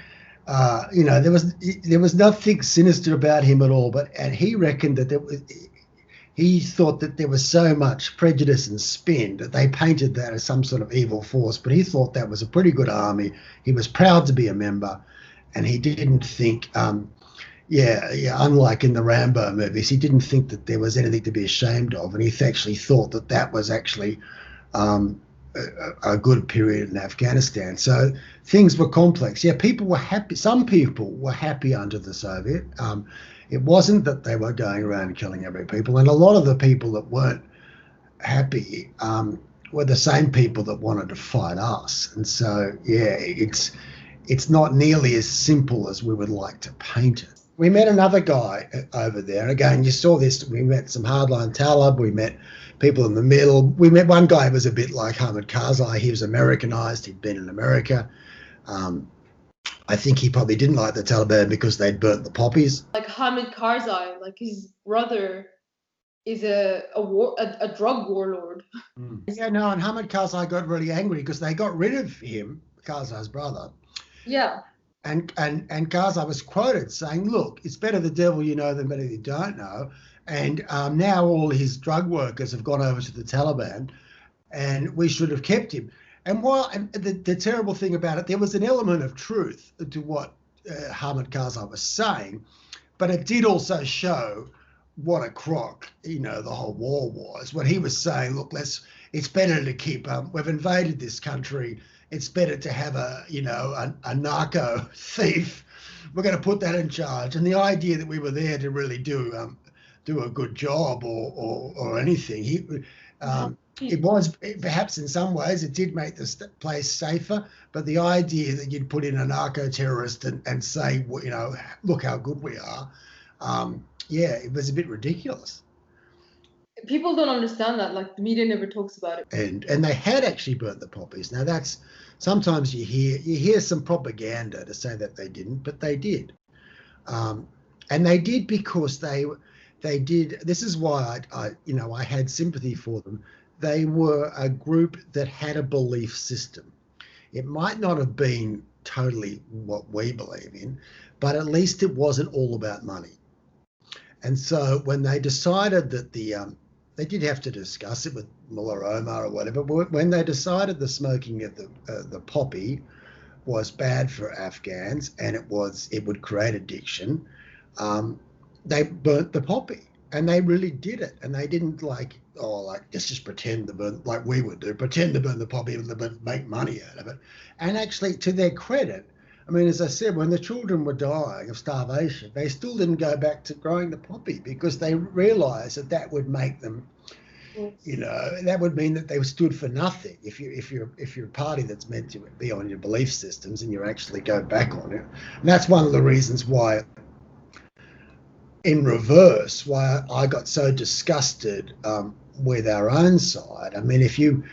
there was nothing sinister about him at all, and he reckoned that he thought that there was so much prejudice and spin that they painted that as some sort of evil force, but he thought that was a pretty good army. He was proud to be a member, and he didn't think, unlike in the Rambo movies, he didn't think that there was anything to be ashamed of, and he actually thought that was actually a good period in Afghanistan. So things were complex. Yeah, people were happy. Some people were happy under the Soviet. It wasn't that they were going around killing every people. And a lot of the people that weren't happy were the same people that wanted to fight us. And so, yeah, it's not nearly as simple as we would like to paint it. We met another guy over there. Again, you saw this. We met some hardline Talib. We met people in the middle. We met one guy who was a bit like Hamid Karzai. He was Americanized. He'd been in America. I think he probably didn't like the Taliban because they'd burnt the poppies. Like Hamid Karzai, like his brother is a drug warlord. Yeah, no, and Hamid Karzai got really angry because they got rid of him, Karzai's brother. Yeah. And Karzai was quoted saying, look, it's better the devil you know than better you don't know. And now all his drug workers have gone over to the Taliban and we should have kept him. And the terrible thing about it, there was an element of truth to what Hamid Karzai was saying, but it did also show what a crock, the whole war was. When he was saying, look, it's better to keep, we've invaded this country, it's better to have a narco thief. We're going to put that in charge. And the idea that we were there to really do a good job or anything, it was perhaps in some ways it did make the place safer. But the idea that you'd put in a narco terrorist and say, look how good we are, Yeah, it was a bit ridiculous. People don't understand that. Like, the media never talks about it. And they had actually burnt the poppies. Now that's sometimes you hear some propaganda to say that they didn't, but they did, and they did because they did. This is why I had sympathy for them. They were a group that had a belief system. It might not have been totally what we believe in, but at least it wasn't all about money. And so when they decided that they did have to discuss it with Mullah Omar or whatever, but when they decided the smoking of the poppy was bad for Afghans and it would create addiction, they burnt the poppy, and they really did it. And they didn't let's just pretend to burn, like we would do, pretend to burn the poppy and make money out of it. And actually, to their credit, I mean, as I said, when the children were dying of starvation, they still didn't go back to growing the poppy because they realised that would make them, that would mean that they stood for nothing. If you're a party that's meant to be on your belief systems and you actually go back on it, and that's one of the reasons why, in reverse, why I got so disgusted with our own side. I mean, if you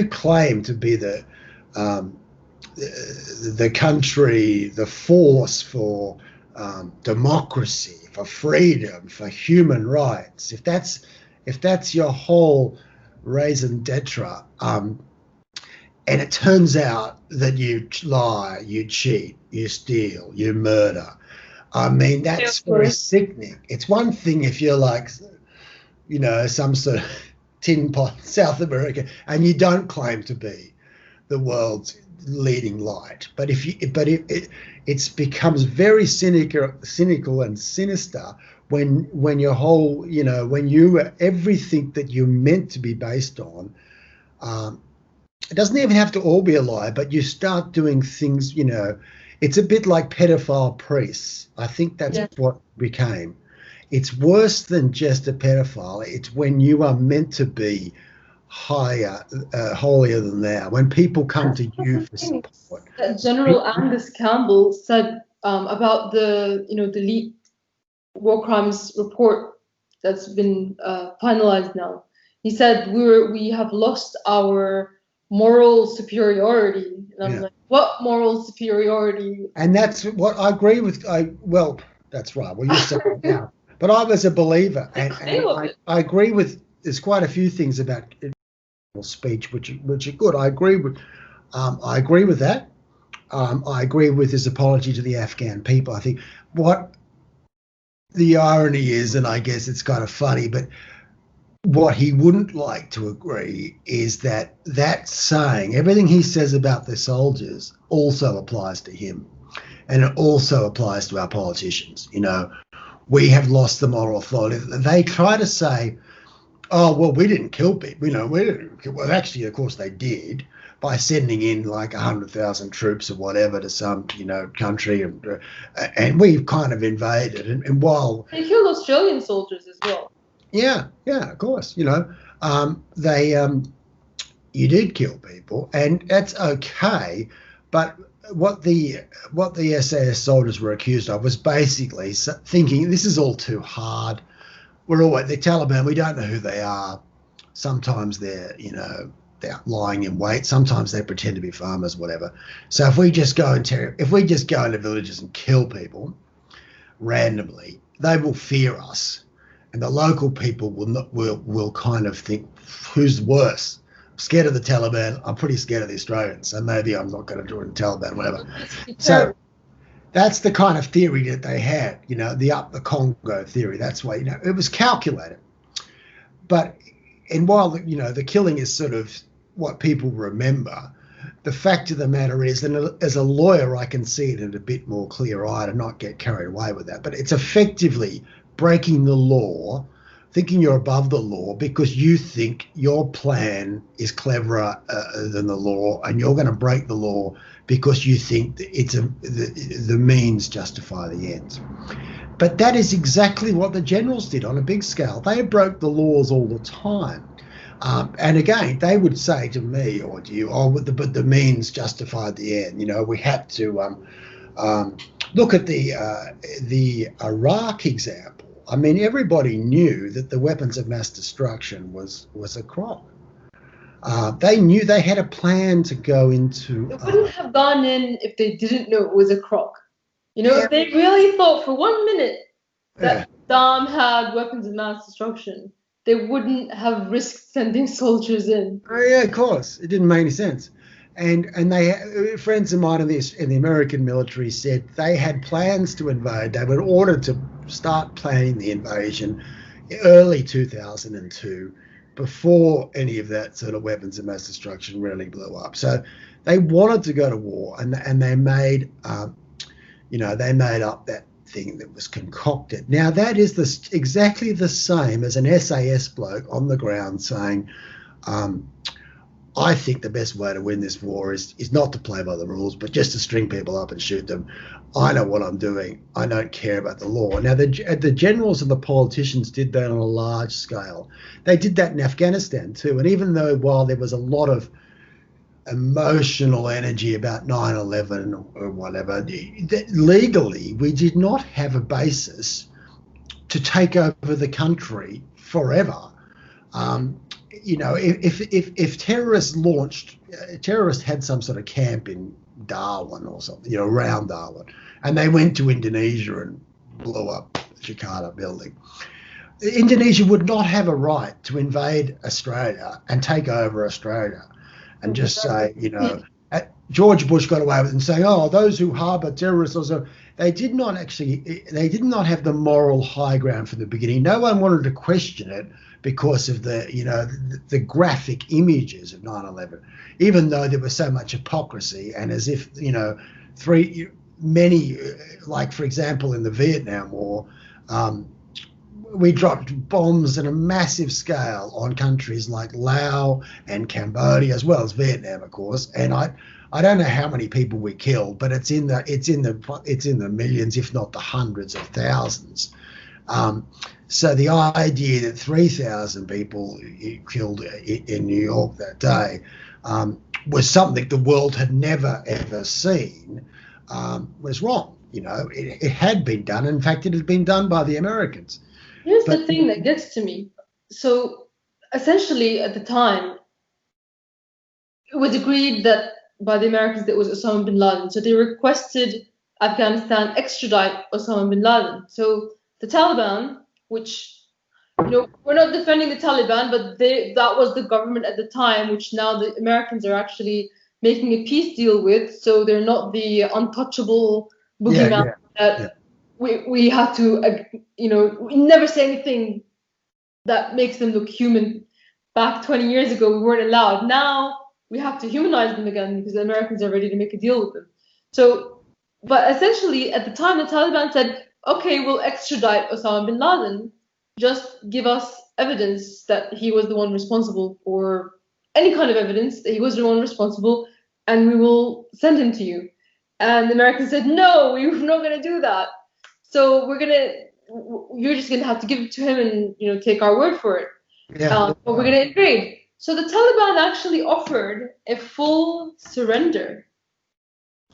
claim to be the country, the force for democracy, for freedom, for human rights, if that's your whole raison d'etre, and it turns out that you lie, you cheat, you steal, you murder, I mean, that's very sickening. It's one thing if you're like, some sort of tin pot South America and you don't claim to be the world's leading light, but it becomes very cynical and sinister when your whole, when everything that you're meant to be based on, it doesn't even have to all be a lie, but you start doing things, it's a bit like pedophile priests. I think that's what it became. It's worse than just a pedophile. It's when you are meant to be holier than thou. When people come to you for support. General Angus Campbell said about the leaked war crimes report that's been finalized now. He said we have lost our moral superiority. And I'm like, what moral superiority? And that's what I agree with. That's right. Well, you said it now. But I was a believer, and I agree with. There's quite a few things about speech which are good. I agree with that. I agree with his apology to the Afghan people. I think what the irony is, and I guess it's kind of funny, but what he wouldn't like to agree is that saying, everything he says about the soldiers also applies to him, and it also applies to our politicians. We have lost the moral authority. They try to say, oh, well, we didn't kill people. Well, actually, of course, they did by sending in like 100,000 troops or whatever to some, country, and we've kind of invaded. And while they killed Australian soldiers as well. Yeah, of course. You did kill people, and that's okay. But what the SAS soldiers were accused of was basically thinking this is all too hard. The Taliban. We don't know who they are. Sometimes they're lying in wait. Sometimes they pretend to be farmers, whatever. So if we just go into villages and kill people randomly, they will fear us. And the local people will kind of think, who's worse? I'm scared of the Taliban. I'm pretty scared of the Australians. So maybe I'm not going to join the Taliban, whatever. So that's the kind of theory that they had, the Congo theory. That's why, it was calculated. But, and while, the killing is sort of what people remember, the fact of the matter is, and as a lawyer, I can see it in a bit more clear-eyed and not get carried away with that. But it's effectively breaking the law, thinking you're above the law because you think your plan is cleverer than the law, and you're going to break the law because you think the means justify the ends. But that is exactly what the generals did on a big scale. They broke the laws all the time. And again, they would say to me or to you, but the means justified the end. We had to Look at the Iraq example. I mean, everybody knew that the weapons of mass destruction was a crock. They knew they had a plan to go into. They wouldn't have gone in if they didn't know it was a crock. You know, Yeah. if they really thought for 1 minute that Yeah. Saddam had weapons of mass destruction, they wouldn't have risked sending soldiers in. Oh, yeah, of course. It didn't make any sense. And they, friends of mine in the American military said they had plans to invade. They were ordered to start planning the invasion early 2002, before any of that sort of weapons of mass destruction really blew up. So they wanted to go to war, and they made, they made up that thing that was concocted. Now that is exactly the same as an SAS bloke on the ground saying, I think the best way to win this war is not to play by the rules, but just to string people up and shoot them. I know what I'm doing. I don't care about the law. Now, the generals and the politicians did that on a large scale. They did that in Afghanistan too. And even though while there was a lot of emotional energy about 9/11 or whatever, legally, we did not have a basis to take over the country forever. If terrorists had some sort of camp in Darwin or something, around Darwin, and they went to Indonesia and blew up the Jakarta building, Indonesia would not have a right to invade Australia and take over Australia and just say, George Bush got away with it and saying, oh, those who harbour terrorists also. They did not have the moral high ground from the beginning. No one wanted to question it because of the graphic images of 9/11, even though there was so much hypocrisy, and as if, like, for example, in the Vietnam War, we dropped bombs at a massive scale on countries like Laos and Cambodia, as well as Vietnam, of course. And I don't know how many people we killed, but it's in the millions, if not the hundreds of thousands. So the idea that 3,000 people killed in New York that day was something the world had never ever seen was wrong. It had been done. In fact, it had been done by the Americans. Here's the thing that gets to me. So essentially at the time, it was agreed that by the Americans that it was Osama Bin Laden. So they requested Afghanistan extradite Osama Bin Laden. So the Taliban, which, we're not defending the Taliban, but that was the government at the time, which now the Americans are actually making a peace deal with. So they're not the untouchable boogeyman that we have to, we never say anything that makes them look human. Back 20 years ago, we weren't allowed. Now we have to humanize them again because the Americans are ready to make a deal with them. So, but essentially at the time, the Taliban said, okay, we'll extradite Osama Bin Laden. Just give us evidence that he was the one responsible, or any kind of evidence that he was the one responsible, and we will send him to you. And the Americans said, no, we're not going to do that. So you're just going to have to give it to him and, take our word for it. Yeah. But we're going to invade. So the Taliban actually offered a full surrender.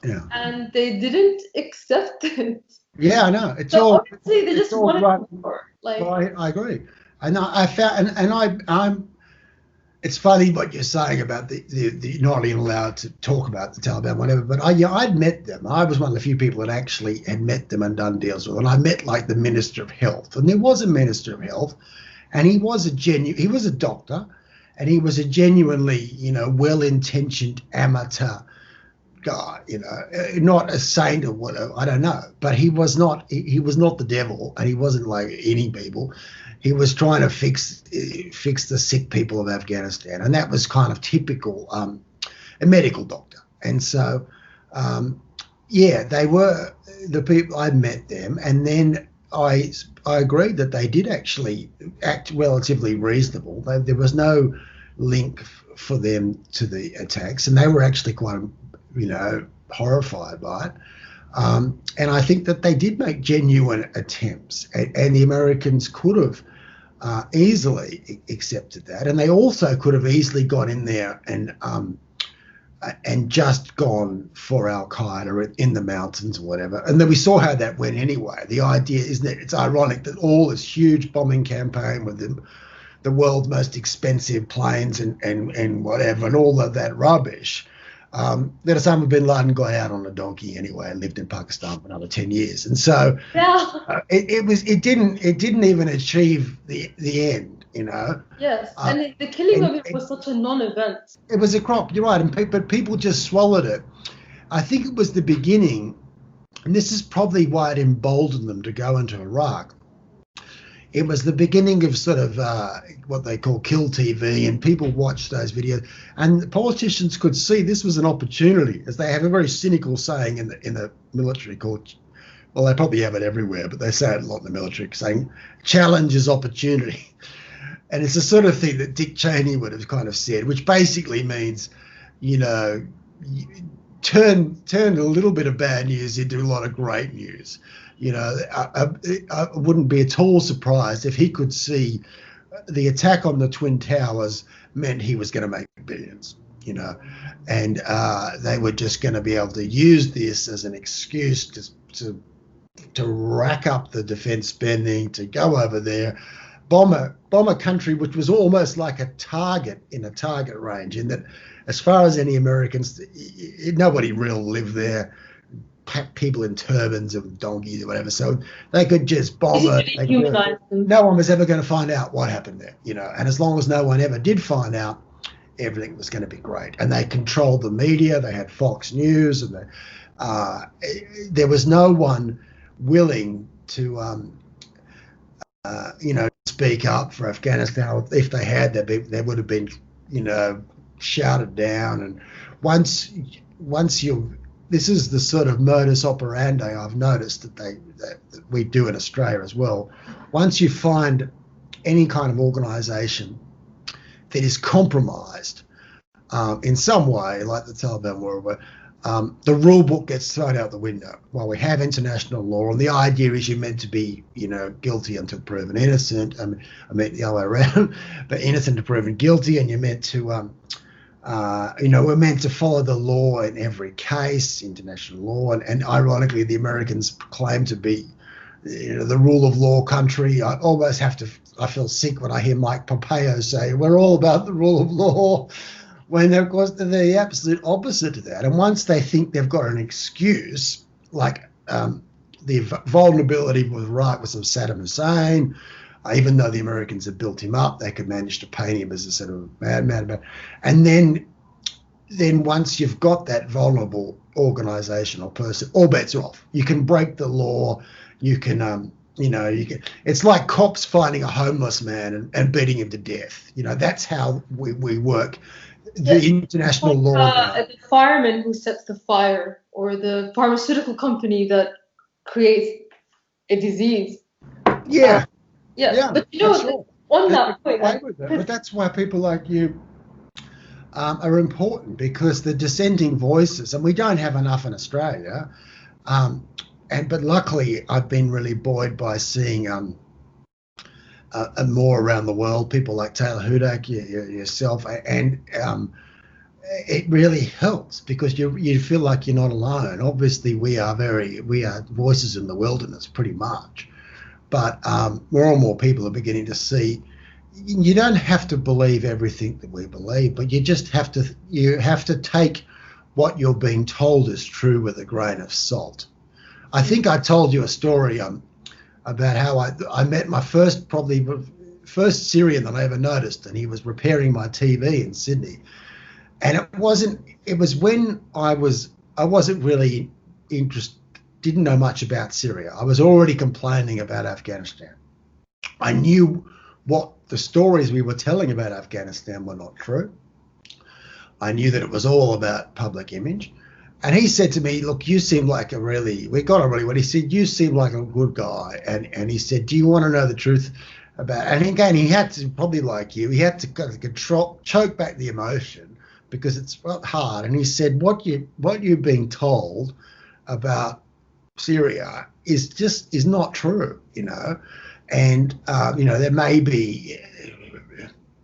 Yeah. And they didn't accept it. Yeah, I know. Obviously they just wanted more. I agree. And I found, I'm. It's funny what you're saying about the not being allowed to talk about the Taliban, whatever. But I'd met them. I was one of the few people that actually had met them and done deals with them. And I met like the Minister of Health, and there was a Minister of Health, and he was a doctor, and he was a genuinely, well-intentioned amateur guy, not a saint or whatever, I don't know, but he was not the devil, and he wasn't like any people. He was trying to fix the sick people of Afghanistan, and that was kind of typical a medical doctor. And so they were the people. I met them, and then I agreed that they did actually act relatively reasonable. There was no link for them to the attacks, and they were actually quite horrified by it. And I think that they did make genuine attempts, and the Americans could have easily accepted that, and they also could have easily gone in there and and just gone for Al-Qaeda in the mountains or whatever. And then we saw how that went anyway. The idea is that it's ironic that all this huge bombing campaign with the world's most expensive planes and whatever, and all of that rubbish, that Osama Bin Laden got out on a donkey anyway and lived in Pakistan for another 10 years. And so it didn't even achieve the end. You know. Yes, and the killing of it was such a non-event. It was a crop. You're right, but people just swallowed it. I think it was the beginning, and this is probably why it emboldened them to go into Iraq. It was the beginning of sort of what they call kill TV, and people watched those videos, and the politicians could see this was an opportunity, as they have a very cynical saying in the military called, well, they probably have it everywhere, but they say it a lot in the military, saying challenge is opportunity. And it's the sort of thing that Dick Cheney would have kind of said, which basically means, you know, turn a little bit of bad news into a lot of great news. You know, I wouldn't be at all surprised if he could see the attack on the Twin Towers meant he was going to make billions, you know, and they were just going to be able to use this as an excuse to rack up the defense spending, to go over there, bomb a country which was almost like a target in a target range, in that as far as any Americans, nobody real lived there, people in turbans and donkeys or whatever, so they could just bomb it. No one was ever going to find out what happened there, you know, and as long as no one ever did find out, everything was going to be great. And they controlled the media. They had Fox News, and there was no one willing to you know, speak up for Afghanistan. If they had, they would have been, you know, shouted down. And once this is the sort of modus operandi I've noticed that we do in Australia as well. Once you find any kind of organisation that is compromised in some way, like the Taliban were, the rule book gets thrown out the window. Well, we have international law, and the idea is you're meant to be, you know, guilty until proven innocent. I mean the other way around, but innocent until proven guilty, and you're meant to, you know, we're meant to follow the law in every case, international law, and ironically, the Americans claim to be, you know, the rule of law country. I feel sick when I hear Mike Pompeo say we're all about the rule of law, when of course they're the absolute opposite to that. And once they think they've got an excuse, like the vulnerability with Iraq was of Saddam Hussein, even though the Americans had built him up, they could manage to paint him as a sort of madman. And then once you've got that vulnerable organisation or person, all bets are off. You can break the law. You can, you know, it's like cops finding a homeless man and beating him to death. You know, that's how we work. The international law. The fireman who sets the fire, or the pharmaceutical company that creates a disease. Yeah. But you know, sure. On that point, but that's why people like you are important, because the dissenting voices, and we don't have enough in Australia. But luckily, I've been really buoyed by seeing more around the world, people like Taylor Hudak, yourself, and it really helps, because you feel like you're not alone. Obviously, we are voices in the wilderness, pretty much, but more and more people are beginning to see. You don't have to believe everything that we believe, but you just have to take what you're being told is true with a grain of salt. I think I told you a story about how I met my first Syrian that I ever noticed, and he was repairing my TV in Sydney. And it was when I wasn't really interested, didn't know much about Syria. I was already complaining about Afghanistan. I knew what the stories we were telling about Afghanistan were not true. I knew that it was all about public image. And he said to me, look, you seem like we got on really well. He said, you seem like a good guy. And he said, do you want to know the truth about, and again, he had to, probably like you, he had to kind of choke back the emotion, because it's hard. And he said, what you're being told about Syria is not true, you know. And, you know, there may be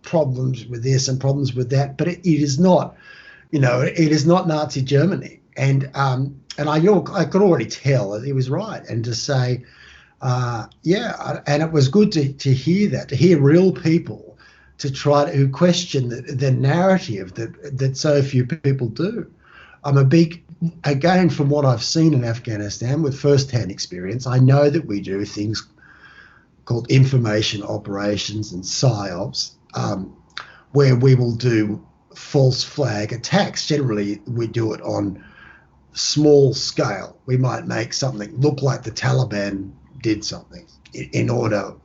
problems with this and problems with that, but it is not. it is not Nazi Germany. And I could already tell he was right, and to say, and it was good to hear that, to hear real people to try to question the narrative that so few people do. Again, from what I've seen in Afghanistan with first-hand experience, I know that we do things called information operations and PSYOPs, where we will do false flag attacks. Generally, we do it on small scale. We might make something look like the Taliban did something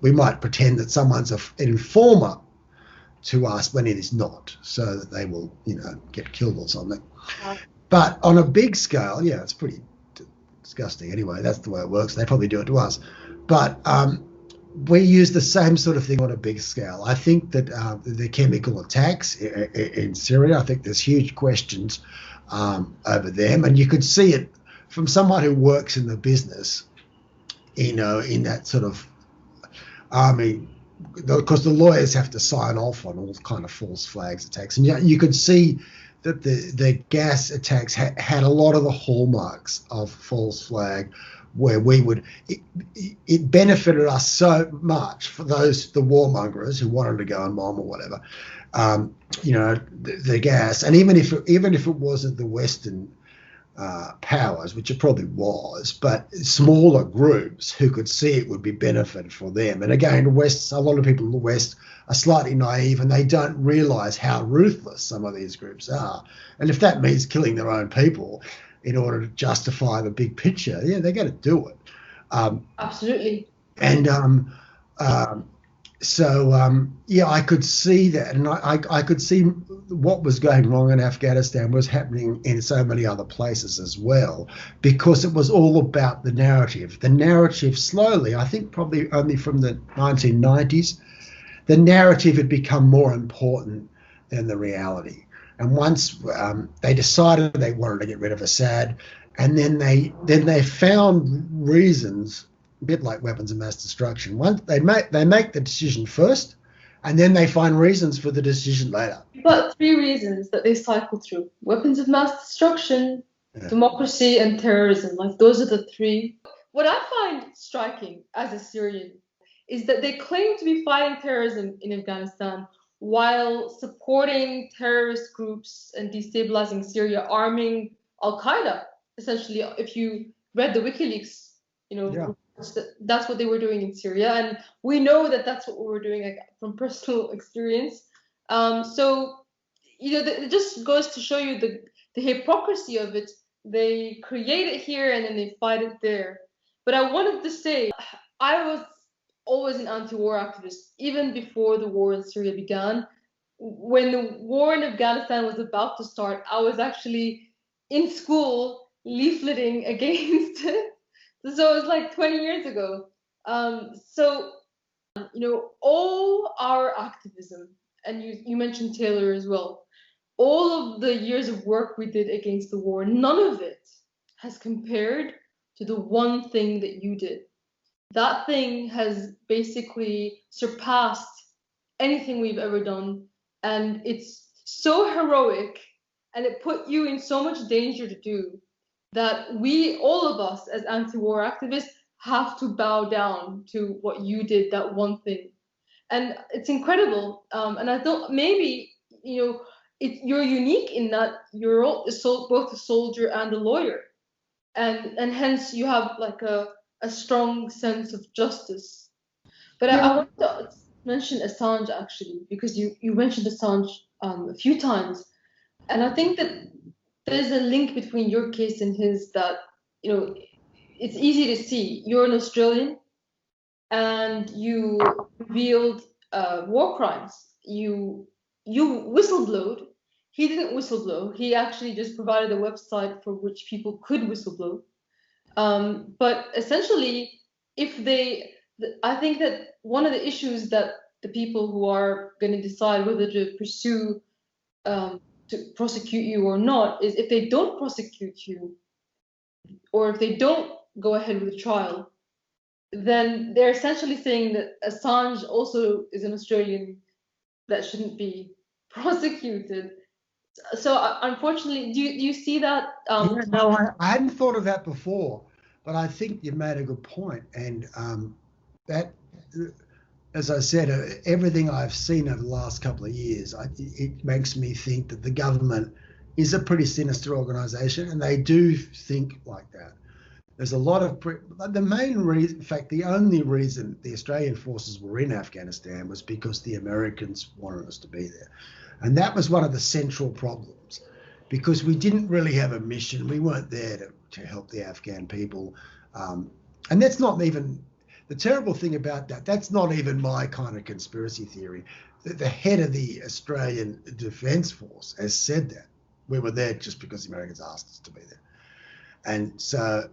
we might pretend that someone's an informer to us when it is not, so that they will, get killed or something. But on a big scale, it's pretty disgusting anyway. That's the way it works. They probably do it to us. But we use the same sort of thing on a big scale. I think that the chemical attacks in Syria, I think there's huge questions over them. And you could see it from someone who works in the business, in that sort of army, because the lawyers have to sign off on all kind of false flags attacks. And you could see that the gas attacks had a lot of the hallmarks of false flag, where it benefited us so much for the warmongers who wanted to go and bomb or whatever, the gas. And even if it wasn't the Western powers, which it probably was, but smaller groups who could see it would be benefit for them. And again, a lot of people in the West are slightly naive, and they don't realise how ruthless some of these groups are. And if that means killing their own people in order to justify the big picture, they're going to do it. Absolutely. And I could see that, and I could see what was going wrong in Afghanistan was happening in so many other places as well, because it was all about the narrative. The narrative slowly, I think probably only from the 1990s, the narrative had become more important than the reality. And once they decided they wanted to get rid of Assad, and then they found reasons, a bit like weapons of mass destruction. Once they make the decision first, and then they find reasons for the decision later. But 3 reasons that they cycle through: weapons of mass destruction, democracy, and terrorism. Like, those are the 3. What I find striking as a Syrian is that they claim to be fighting terrorism in Afghanistan while supporting terrorist groups and destabilizing Syria, arming Al-Qaeda. Essentially, if you read the WikiLeaks, that's what they were doing in Syria, and we know that that's what we were doing, from personal experience. It just goes to show you the hypocrisy of it. They create it here and then they fight it there. But I wanted to say, I was always an anti-war activist, even before the war in Syria began. When the war in Afghanistan was about to start, I was actually in school leafleting against it. So it was like 20 years ago. All our activism, and you mentioned Taylor as well, all of the years of work we did against the war, none of it has compared to the one thing that you did. That thing has basically surpassed anything we've ever done. And it's so heroic, and it put you in so much danger to do, that all of us as anti-war activists, have to bow down to what you did, that one thing. And it's incredible. And I thought maybe, you're unique in that you're both a soldier and a lawyer. And hence you have like a strong sense of justice. But I want to mention Assange, actually, because you mentioned Assange a few times. And I think that there's a link between your case and his that, it's easy to see. You're an Australian, and you revealed war crimes. You whistleblowed. He didn't whistleblow. He actually just provided a website for which people could whistleblow. But essentially, I think that one of the issues that the people who are going to decide whether to pursue, to prosecute you or not, is if they don't prosecute you, or if they don't go ahead with the trial, then they're essentially saying that Assange also is an Australian that shouldn't be prosecuted. So unfortunately, do you see that? Yeah, no, I hadn't thought of that before, but I think you made a good point. And that, as I said, everything I've seen over the last couple of years, it makes me think that the government is a pretty sinister organisation, and they do think like that. There's a lot of the main reason, in fact, the only reason the Australian forces were in Afghanistan was because the Americans wanted us to be there, and that was one of the central problems, because we didn't really have a mission. We weren't there to help the Afghan people, and that's not even the terrible thing about that. That's not even my kind of conspiracy theory. The head of the Australian Defence Force has said that we were there just because the Americans asked us to be there. And so,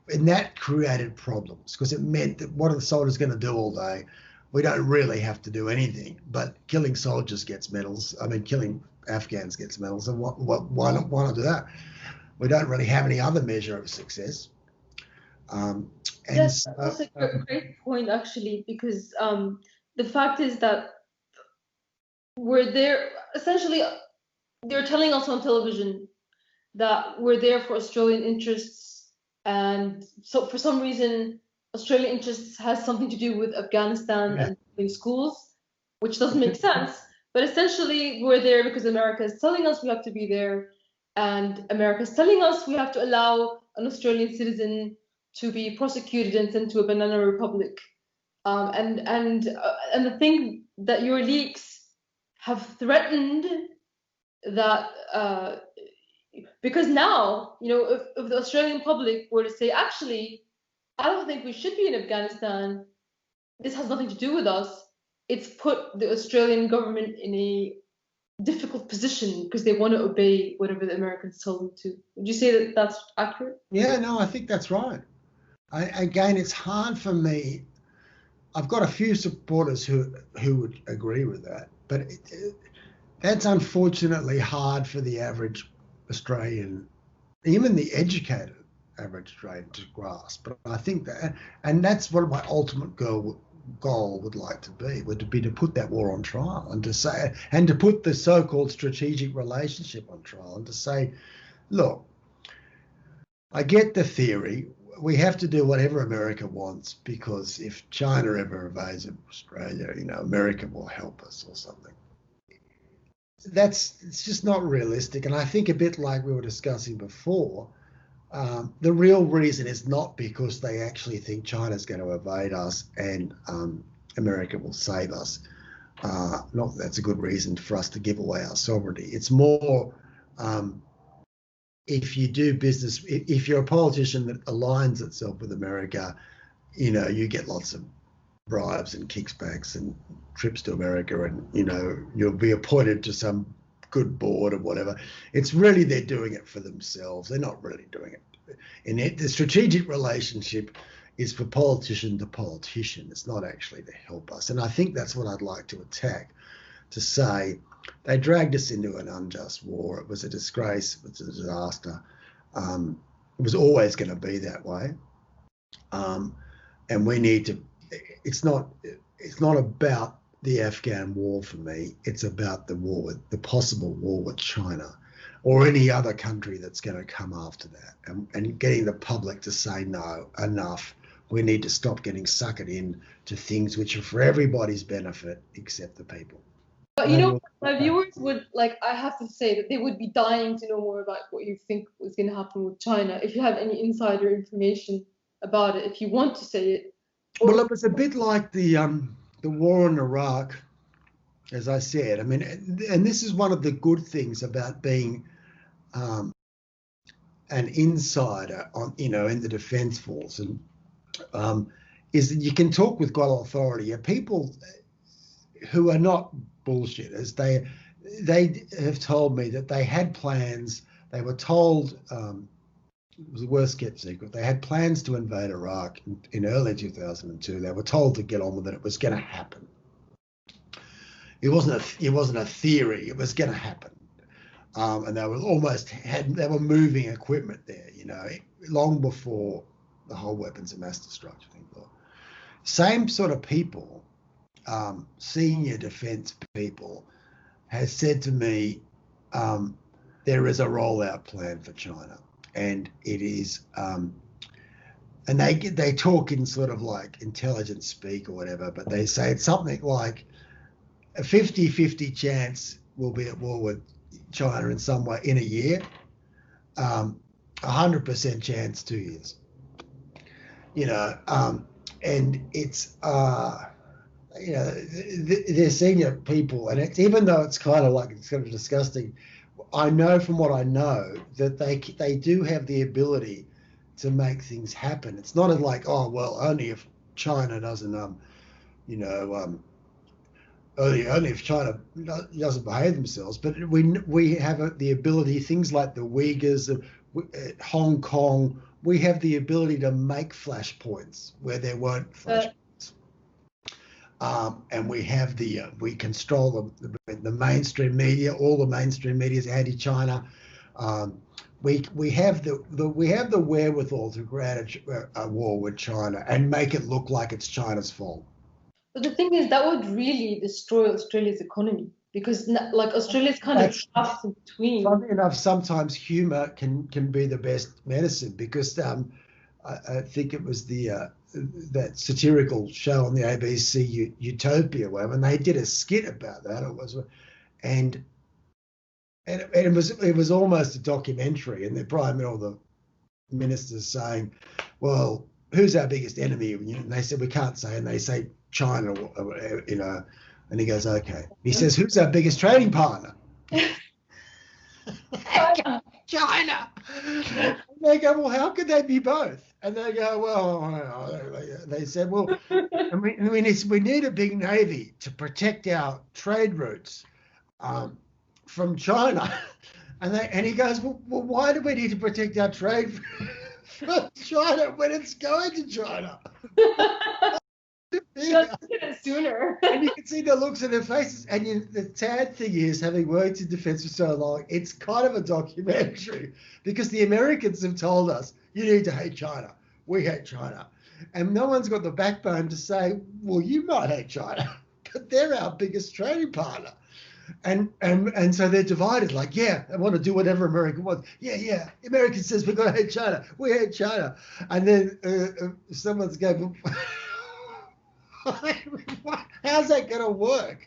and that created problems, because it meant that what are the soldiers going to do all day? We don't really have to do anything, but killing soldiers gets medals. I mean, killing Afghans gets medals. And why not do that? We don't really have any other measure of success. Yes, that's a great point, actually, because the fact is that we're there, essentially, they're telling us on television that we're there for Australian interests, and so for some reason Australian interests has something to do with Afghanistan and in schools, which doesn't make sense. But essentially we're there because America is telling us we have to be there, and America is telling us we have to allow an Australian citizen to be prosecuted and sent to a banana republic. And the thing that your leaks have threatened that because now, you know, if the Australian public were to say, actually, I don't think we should be in Afghanistan, this has nothing to do with us, it's put the Australian government in a difficult position because they want to obey whatever the Americans tell them to. Would you say that that's accurate? Yeah, no, I think that's right. Again, it's hard for me. I've got a few supporters who would agree with that, but that's unfortunately hard for the average Australian, even the educated average Australian, to grasp. But I think that, and that's what my ultimate goal would like to be, to put that war on trial, and to say, and to put the so-called strategic relationship on trial, and to say, look, I get the theory. We have to do whatever America wants, because if China ever invades Australia, you know, America will help us or something. It's just not realistic. And I think, a bit like we were discussing before, the real reason is not because they actually think China's going to invade us and America will save us. Not that that's a good reason for us to give away our sovereignty. It's more, if you do business, if you're a politician that aligns itself with America, you know, you get lots of bribes and kickbacks and trips to America, and, you know, you'll be appointed to some good board or whatever. It's really, they're doing it for themselves. They're not really doing it. And the strategic relationship is for politician to politician. It's not actually to help us. And I think that's what I'd like to attack, to say they dragged us into an unjust war. It was a disgrace. It was a disaster. It was always going to be that way. And we need to, it's not about the Afghan war for me. It's about the possible war with China or any other country that's going to come after that, and getting the public to say, no, enough. We need to stop getting suckered in to things which are for everybody's benefit except the people. But you know, my viewers would, like, I have to say that they would be dying to know more about what you think was going to happen with China. If you have any insider information about it, if you want to say it. Well, it was a bit like the war in Iraq, as I said. I mean, and this is one of the good things about being an insider in the Defence Force, and is that you can talk with great authority. People who are not bullshitters, they have told me that they had plans. They were told, it was the worst kept secret, they had plans to invade Iraq in early 2002. They were told to get on with it. It was going to happen. It wasn't a theory. It was going to happen. And they were moving equipment there, you know, long before the whole weapons of mass destruction thing. Same sort of people, senior defence people, has said to me, there is a rollout plan for China, and it is, and they talk in sort of like intelligence speak or whatever, but they say it's something like a 50-50 chance we'll be at war with China in some way in a year, 100% chance 2 years. And it's they're senior people, and it's, even though it's kind of disgusting, I know from what I know that they do have the ability to make things happen. It's not like, oh well, only if China doesn't only if China doesn't behave themselves, but we have the ability, things like the Uyghurs, Hong Kong, we have the ability to make flashpoints where there weren't flashpoints. And we have we control the mainstream media. All the mainstream media is anti-China. We have the wherewithal to create a war with China and make it look like it's China's fault. But the thing is, that would really destroy Australia's economy, because like Australia's kind of trapped in between. Funny enough, sometimes humour can be the best medicine, because I think it was that satirical show on the ABC, Utopia, whatever, and they did a skit about that. And it was almost a documentary, and they're probably all the ministers saying, well, who's our biggest enemy? And they said, we can't say, and they say China, and he goes, okay. He says, who's our biggest trading partner? China. And they go, well, how could they be both? And they go, well, they said, well, we need a big navy to protect our trade routes from China. And he goes, well, why do we need to protect our trade from China when it's going to China? Sooner. And you can see the looks on their faces. And the sad thing is, having worked in defense for so long, it's kind of a documentary, because the Americans have told us, you need to hate China. We hate China. And no one's got the backbone to say, well, you might hate China, but they're our biggest trading partner. And so they're divided, like, yeah, they want to do whatever America wants. Yeah. America says we've got to hate China. We hate China. And then someone's going, how's that going to work?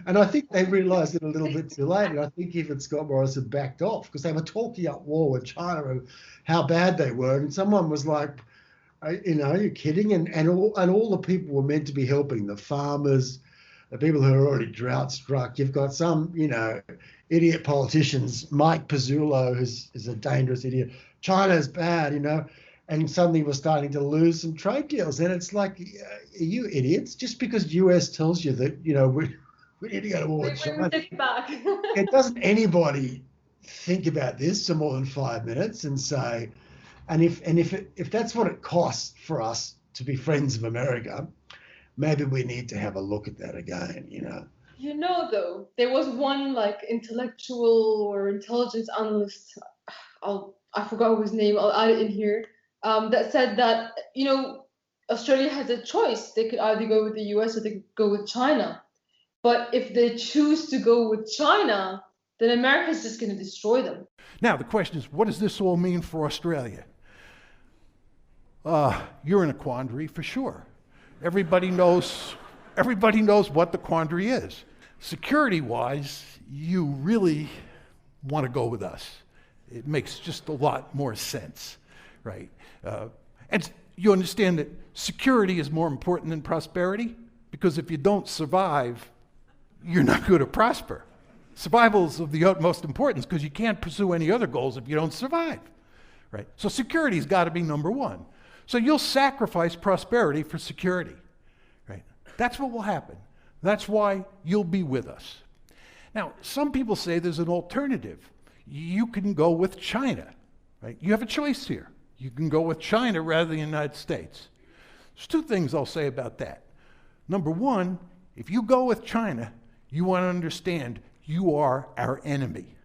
And I think they realised it a little bit too late. And I think even Scott Morrison backed off, because they were talking up war with China and how bad they were. And someone was like, are you kidding? And all the people were meant to be helping, the farmers, the people who are already drought struck. You've got some, idiot politicians, Mike Pizzullo, is a dangerous idiot. China's bad, and suddenly we're starting to lose some trade deals. And it's like, are you idiots? Just because US tells you that, we need to go to war with China. It doesn't anybody think about this for more than 5 minutes and say, and if that's what it costs for us to be friends of America, maybe we need to have a look at that again, Though, there was one intellectual or intelligence analyst, I forgot his name, I'll add it in here, that said that, Australia has a choice. They could either go with the US or they could go with China. But if they choose to go with China, then America's just going to destroy them. Now, the question is, what does this all mean for Australia? You're in a quandary for sure. Everybody knows what the quandary is. Security-wise, you really want to go with us. It makes just a lot more sense, right? And you understand that security is more important than prosperity, because if you don't survive, you're not going to prosper. Survival is of the utmost importance, because you can't pursue any other goals if you don't survive, right? So security's got to be number one. So you'll sacrifice prosperity for security, right? That's what will happen. That's why you'll be with us. Now, some people say there's an alternative. You can go with China, right? You have a choice here. You can go with China rather than the United States. There's two things I'll say about that. Number one, if you go with China, you want to understand you are our enemy.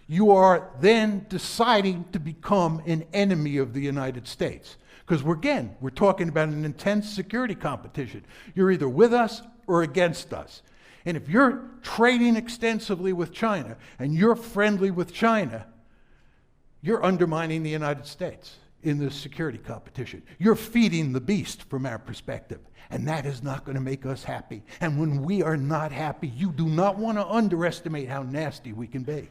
You are then deciding to become an enemy of the United States. Because we're talking about an intense security competition. You're either with us or against us. And if you're trading extensively with China and you're friendly with China, you're undermining the United States in this security competition. You're feeding the beast from our perspective, and that is not going to make us happy. And when we are not happy, you do not want to underestimate how nasty we can be.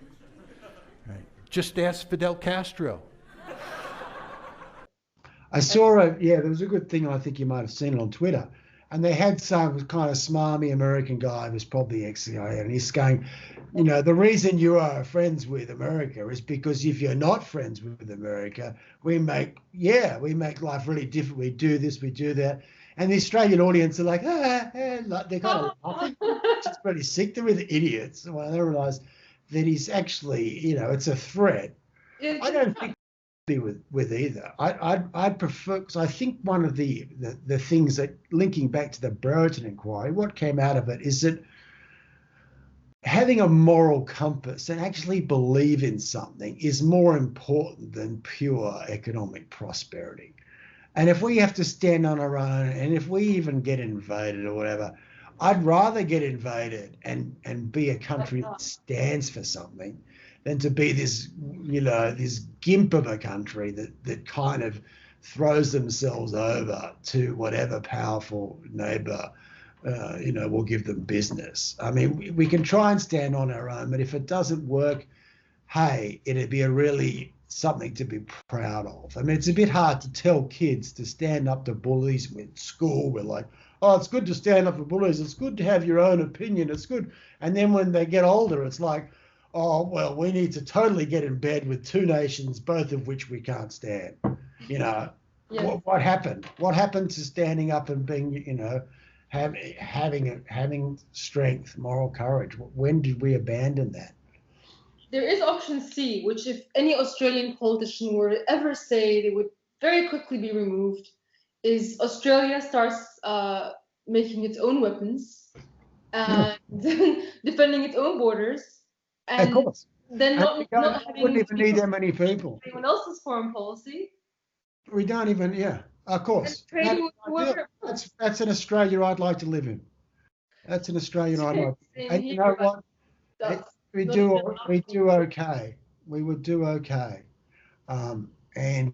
Right? Just ask Fidel Castro. I saw there was a good thing, I think you might have seen it on Twitter, and they had some kind of smarmy American guy who was probably ex-CIA, and he's going, you know, the reason you are friends with America is because if you're not friends with America, we make life really difficult. We do this, we do that. And the Australian audience are like, like they're kind of laughing. It's pretty sick. They're really idiots. When they realise that he's actually, you know, it's a threat. I don't think be with either. I'd prefer, because I think one of the things that, linking back to the Brereton inquiry, what came out of it is that having a moral compass and actually believe in something is more important than pure economic prosperity. And if we have to stand on our own, and if we even get invaded or whatever, I'd rather get invaded and be a country that stands for something than to be this, you know, this gimp of a country that kind of throws themselves over to whatever powerful neighbour, you know, will give them business. I mean, we can try and stand on our own, but if it doesn't work, hey, it'd be a really something to be proud of. I mean, it's a bit hard to tell kids to stand up to bullies with school. We're like, oh, it's good to stand up for bullies. It's good to have your own opinion. It's good. And then when they get older, it's like, oh, well, we need to totally get in bed with two nations, both of which we can't stand. You know, what happened? What happened to standing up and being, you know, having strength, moral courage? When did we abandon that? There is option C, which if any Australian politician were to ever say, they would very quickly be removed, is Australia starts making its own weapons and defending its own borders. And of course. Then not having wouldn't even need that many people. Anyone else's foreign policy. We don't even, of course. That's an Australia I'd like to live in. That's an Australia I'd like to live in. And you know what? We do okay. We would do okay. And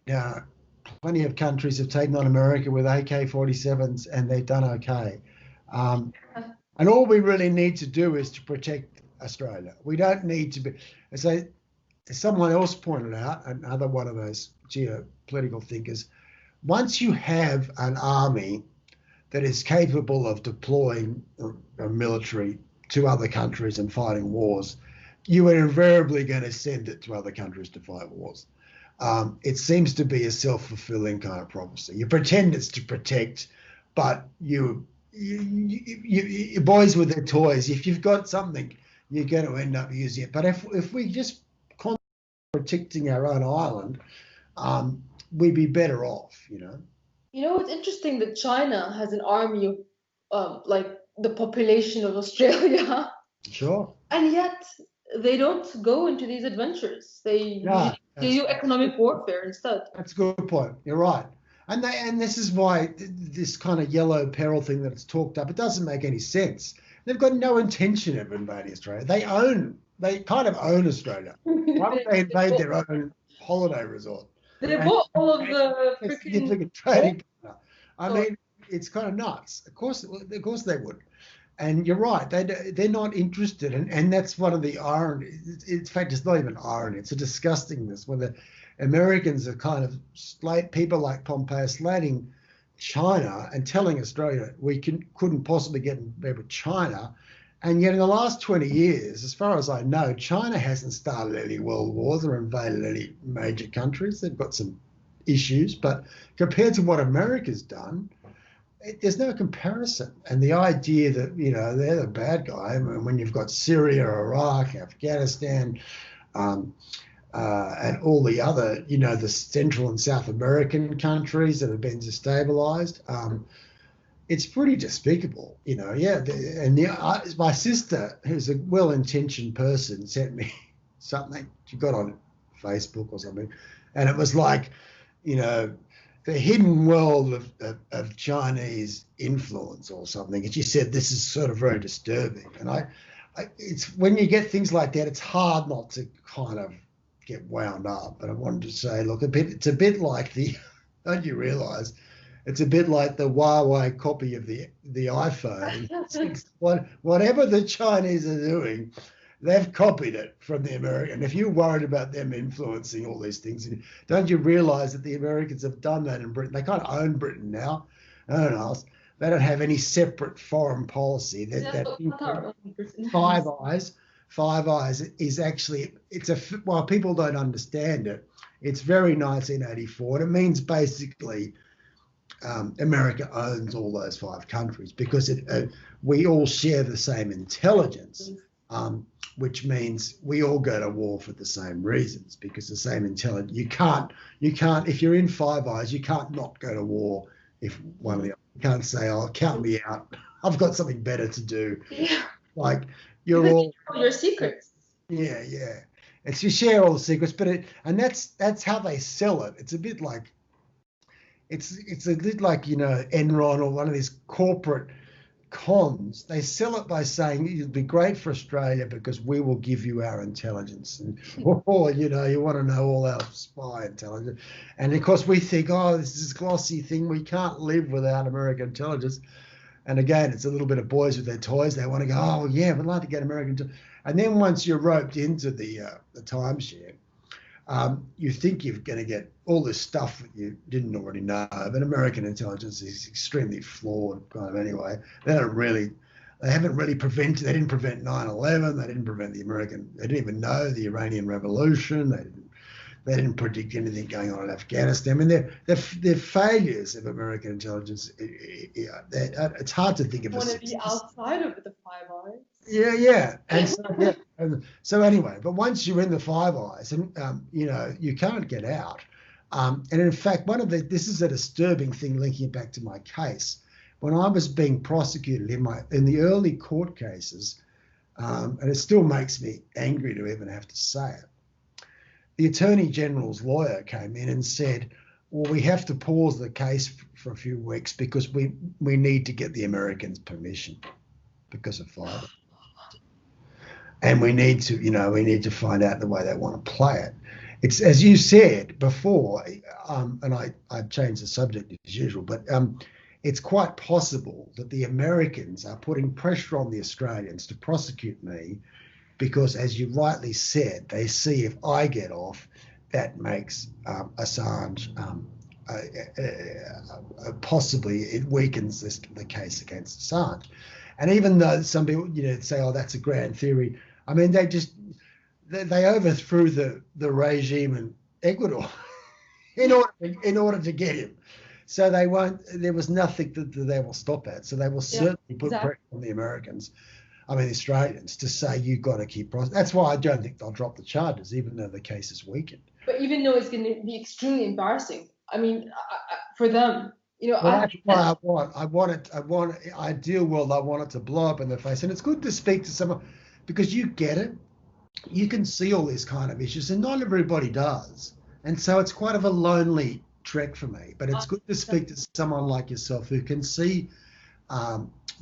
plenty of countries have taken on America with AK-47s and they've done okay. And all we really need to do is to protect Australia. We don't need to be, as someone else pointed out, another one of those geopolitical thinkers, once you have an army that is capable of deploying a military to other countries and fighting wars, you are invariably going to send it to other countries to fight wars. It seems to be a self-fulfilling kind of prophecy. You pretend it's to protect, but you boys with their toys, if you've got something, you're going to end up using it. But if we just concentrate on protecting our own island, we'd be better off, you know. You know, it's interesting that China has an army of like the population of Australia. Sure. And yet they don't go into these adventures. They do economic warfare instead. That's a good point. You're right. And this is why this kind of yellow peril thing that's talked up, it doesn't make any sense. They've got no intention of invading Australia. They kind of own Australia. Why would they invade their own holiday resort? They bought all of the freaking trading partner. I mean, it's kind of nuts. Of course they would. And you're right. They're not interested, and that's one of the irony. In fact, it's not even irony. It's a disgustingness when the Americans are kind of people like Pompeo slating China and telling Australia we couldn't possibly get in bed with China. And yet in the last 20 years, as far as I know, China hasn't started any world wars or invaded any major countries. They've got some issues, but compared to what America's done, there's no comparison. And the idea that, you know, they're the bad guy, when you've got Syria, Iraq, Afghanistan, and all the other, you know, the Central and South American countries that have been destabilized, it's pretty despicable, you know. My sister, who's a well-intentioned person, sent me something she got on Facebook or something, and it was like, you know, hidden world of Chinese influence or something. And she said this is sort of very disturbing. And it's when you get things like that, it's hard not to kind of get wound up. But I wanted to say, look, it's a bit like don't you realise? It's a bit like the Huawei copy of the iPhone. Whatever the Chinese are doing, they've copied it from the American. If you're worried about them influencing all these things, don't you realise that the Americans have done that in Britain? They kind of own Britain now. I don't know. They don't have any separate foreign policy. Five Eyes is actually, while people don't understand it, it's very 1984. And it means basically America owns all those 5 countries because we all share the same intelligence. Which means we all go to war for the same reasons because the same intelligence. You can't. If you're in Five Eyes, you can't not go to war. If one of the, you can't say, "Oh, count me out. I've got something better to do." Yeah. Like you're all your secrets. Yeah. It's you share all the secrets, but and that's how they sell it. It's a bit like it's a bit like Enron or one of these corporate cons. They sell it by saying it'd be great for Australia because we will give you our intelligence, and you want to know all our spy intelligence, and of course we think, oh, this is a glossy thing, we can't live without American intelligence. And again, it's a little bit of boys with their toys. They want to go, oh yeah, we'd like to get American and then once you're roped into the timeshare, you think you're going to get all this stuff that you didn't already know. But American intelligence is extremely flawed, kind of anyway. They didn't really prevent 9/11. They didn't prevent they didn't even know the Iranian Revolution. They didn't predict anything going on in Afghanistan. I mean, they're failures of American intelligence. It's hard to think of. Want to be outside of the Five Eyes. Yeah. And so anyway, but once you're in the Five Eyes, and you can't get out. And in fact, this is a disturbing thing linking it back to my case. When I was being prosecuted in the early court cases, and it still makes me angry to even have to say it, the Attorney General's lawyer came in and said, well, we have to pause the case for a few weeks because we need to get the Americans' permission because of Five Eyes. And we need to find out the way they want to play it. It's, as you said before, and I've changed the subject as usual, but it's quite possible that the Americans are putting pressure on the Australians to prosecute me because, as you rightly said, they see if I get off, that makes Assange possibly it weakens the case against Assange. And even though some people say, oh, that's a grand theory, I mean, they overthrew the regime in Ecuador in order to get him. So there was nothing that they will stop at. So they will certainly put pressure on the the Australians, to say you've got to keep prosecuting. That's why I don't think they'll drop the charges, even though the case is weakened. But even though it's going to be extremely embarrassing, I mean, for them, that's why I want it. Ideal world, I want it to blow up in the face. And it's good to speak to someone because you get it. You can see all these kind of issues, and not everybody does. And so it's quite of a lonely trek for me. But it's good to speak to someone like yourself who can see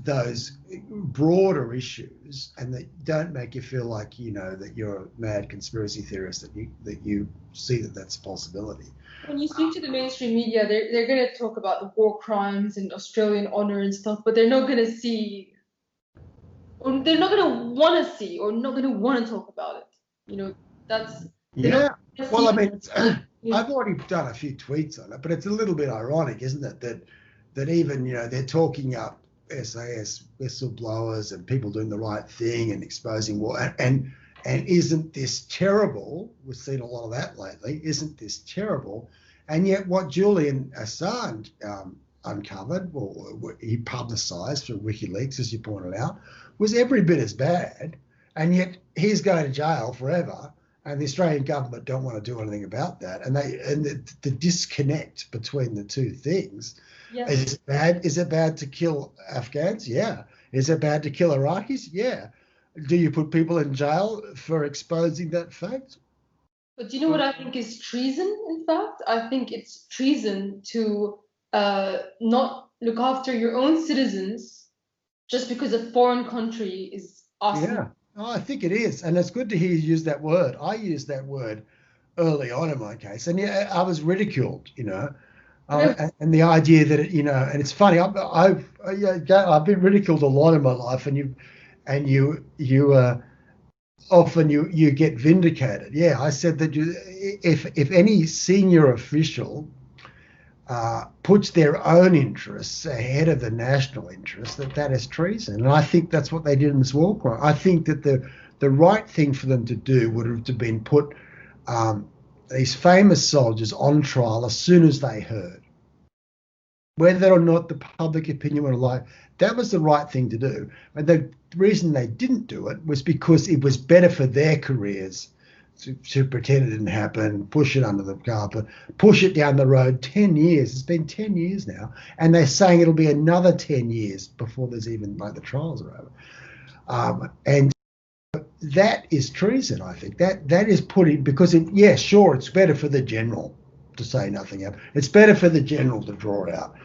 those broader issues, and that don't make you feel like that you're a mad conspiracy theorist, that you see that that's a possibility. When you speak to the mainstream media, they're going to talk about the war crimes and Australian honor and stuff, but they're not going to see, or they're not going to want to see, or not going to want to talk about it. That's Well, I mean, I've already done a few tweets on it, but it's a little bit ironic, isn't it, that even they're talking up SAS whistleblowers and people doing the right thing and exposing war, and isn't this terrible? We've seen a lot of that lately. Isn't this terrible? And yet what Julian Assange uncovered, or he publicised through WikiLeaks, as you pointed out, was every bit as bad, and yet he's going to jail forever, and the Australian government don't want to do anything about that. And the disconnect between the two things. Yeah. Is it bad to kill Afghans? Yeah. Is it bad to kill Iraqis? Yeah. Do you put people in jail for exposing that fact? But do you know what I think is treason, in fact? I think it's treason to not look after your own citizens just because a foreign country is asking. Yeah, oh, I think it is. And it's good to hear you use that word. I used that word early on in my case. And yeah, I was ridiculed, you know. And the idea that, you know, and it's funny, I've been ridiculed a lot in my life, and you often you get vindicated. Yeah, I said that if any senior official puts their own interests ahead of the national interest, that is treason. And I think that's what they did in this war crime. I think that the right thing for them to do would have been put these famous soldiers on trial as soon as they heard. Whether or not the public opinion would like, that was the right thing to do. And the reason they didn't do it was because it was better for their careers to pretend it didn't happen, push it under the carpet, push it down the road 10 years. It's been 10 years now. And they're saying it'll be another 10 years before there's even, like, the trials are over. And that is treason, I think. That is putting, because sure, it's better for the general to say nothing else. It's better for the general to draw it out,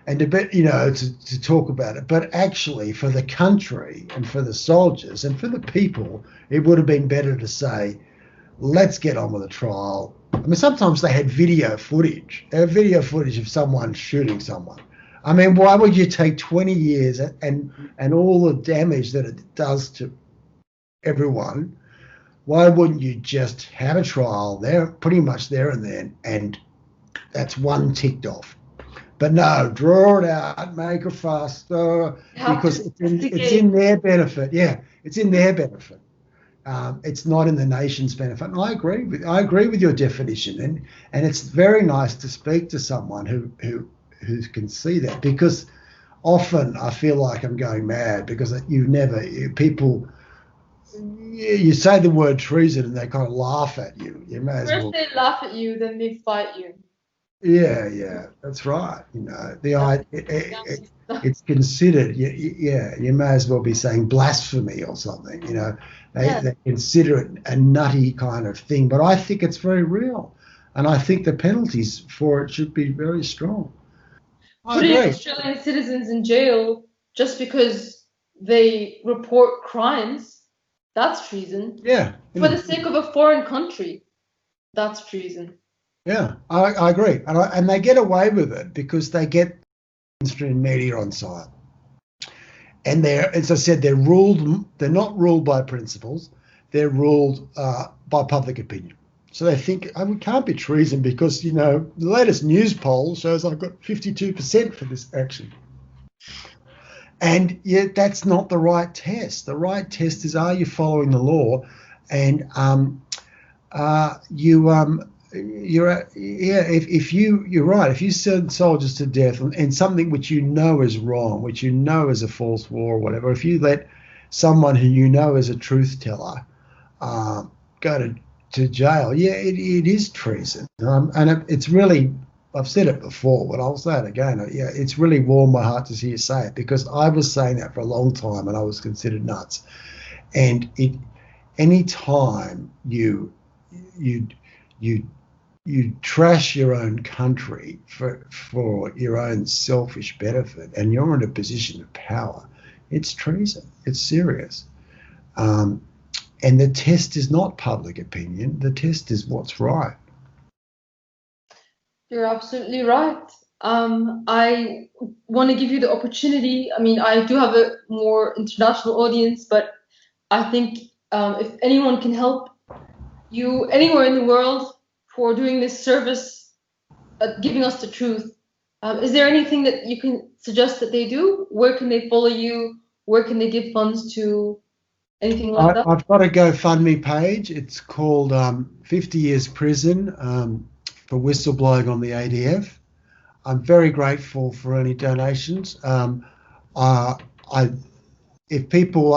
and to talk about it. But actually, for the country and for the soldiers and for the people, it would have been better to say, let's get on with the trial. I mean, sometimes they had video footage. They had video footage of someone shooting someone. I mean, why would you take 20 years and all the damage that it does to everyone? Why wouldn't you just have a trial there, pretty much there and then, and that's one ticked off? But no, draw it out, make it faster, because it's in their benefit. Yeah, it's in their benefit. It's not in the nation's benefit. And I agree with your definition, and it's very nice to speak to someone who can see that, because often I feel like I'm going mad because people. You say the word treason and they kind of laugh at you. You may as well. First they laugh at you, then they fight you. Yeah, that's right. You know, it's considered. You may as well be saying blasphemy or something. You know, they consider it a nutty kind of thing, but I think it's very real, and I think the penalties for it should be very strong. Putting Australian citizens in jail just because they report crimes. That's treason. Yeah. For the sake of a foreign country, that's treason. Yeah, I agree. And they get away with it because they get mainstream media on side. And as I said, they're not ruled by principles, they're ruled by public opinion. So they think, it can't be treason because, you know, the latest news poll shows I've got 52% for this action. And yet that's not the right test. The right test is, are you following the law? And you're right. If you send soldiers to death and something which you know is wrong, which you know is a false war or whatever, if you let someone who you know is a truth teller go to jail, it is treason. And it's really, I've said it before, but I'll say it again. It's really warmed my heart to see you say it, because I was saying that for a long time and I was considered nuts. And any time you trash your own country for your own selfish benefit, and you're in a position of power, it's treason. It's serious. And the test is not public opinion. The test is what's right. You're absolutely right. I want to give you the opportunity. I mean, I do have a more international audience, but I think if anyone can help you anywhere in the world for doing this service, giving us the truth, is there anything that you can suggest that they do? Where can they follow you? Where can they give funds to? Anything like that? I've got a GoFundMe page. It's called 50 Years Prison for Whistleblowing on the ADF. I'm very grateful for any donations. If people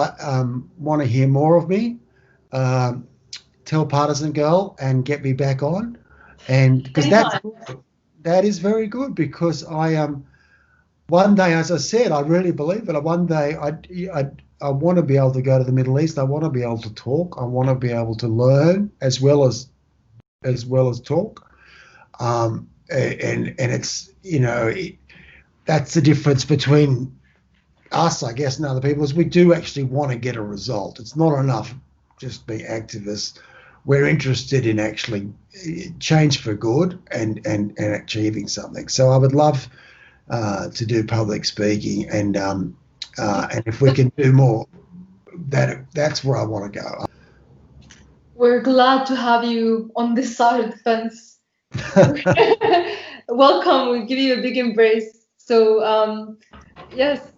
want to hear more of me, tell Partisan Girl and get me back on, and because that is very good, because I one day, as I said, I really believe it. One day want to be able to go to the Middle East. I want to be able to talk. I want to be able to learn as well as talk. And it's, you know, that's the difference between us, I guess, and other people, is we do actually want to get a result. It's not enough just being activists. We're interested in actually change for good and achieving something. So I would love to do public speaking, and if we can do more, that's where I want to go. We're glad to have you on this side of the fence. Welcome. We give you a big embrace. So yes,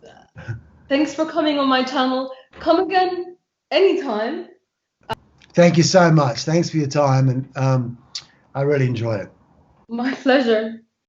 thanks for coming on my channel. Come again anytime. Thank you so much. Thanks for your time, and I really enjoyed it. My pleasure.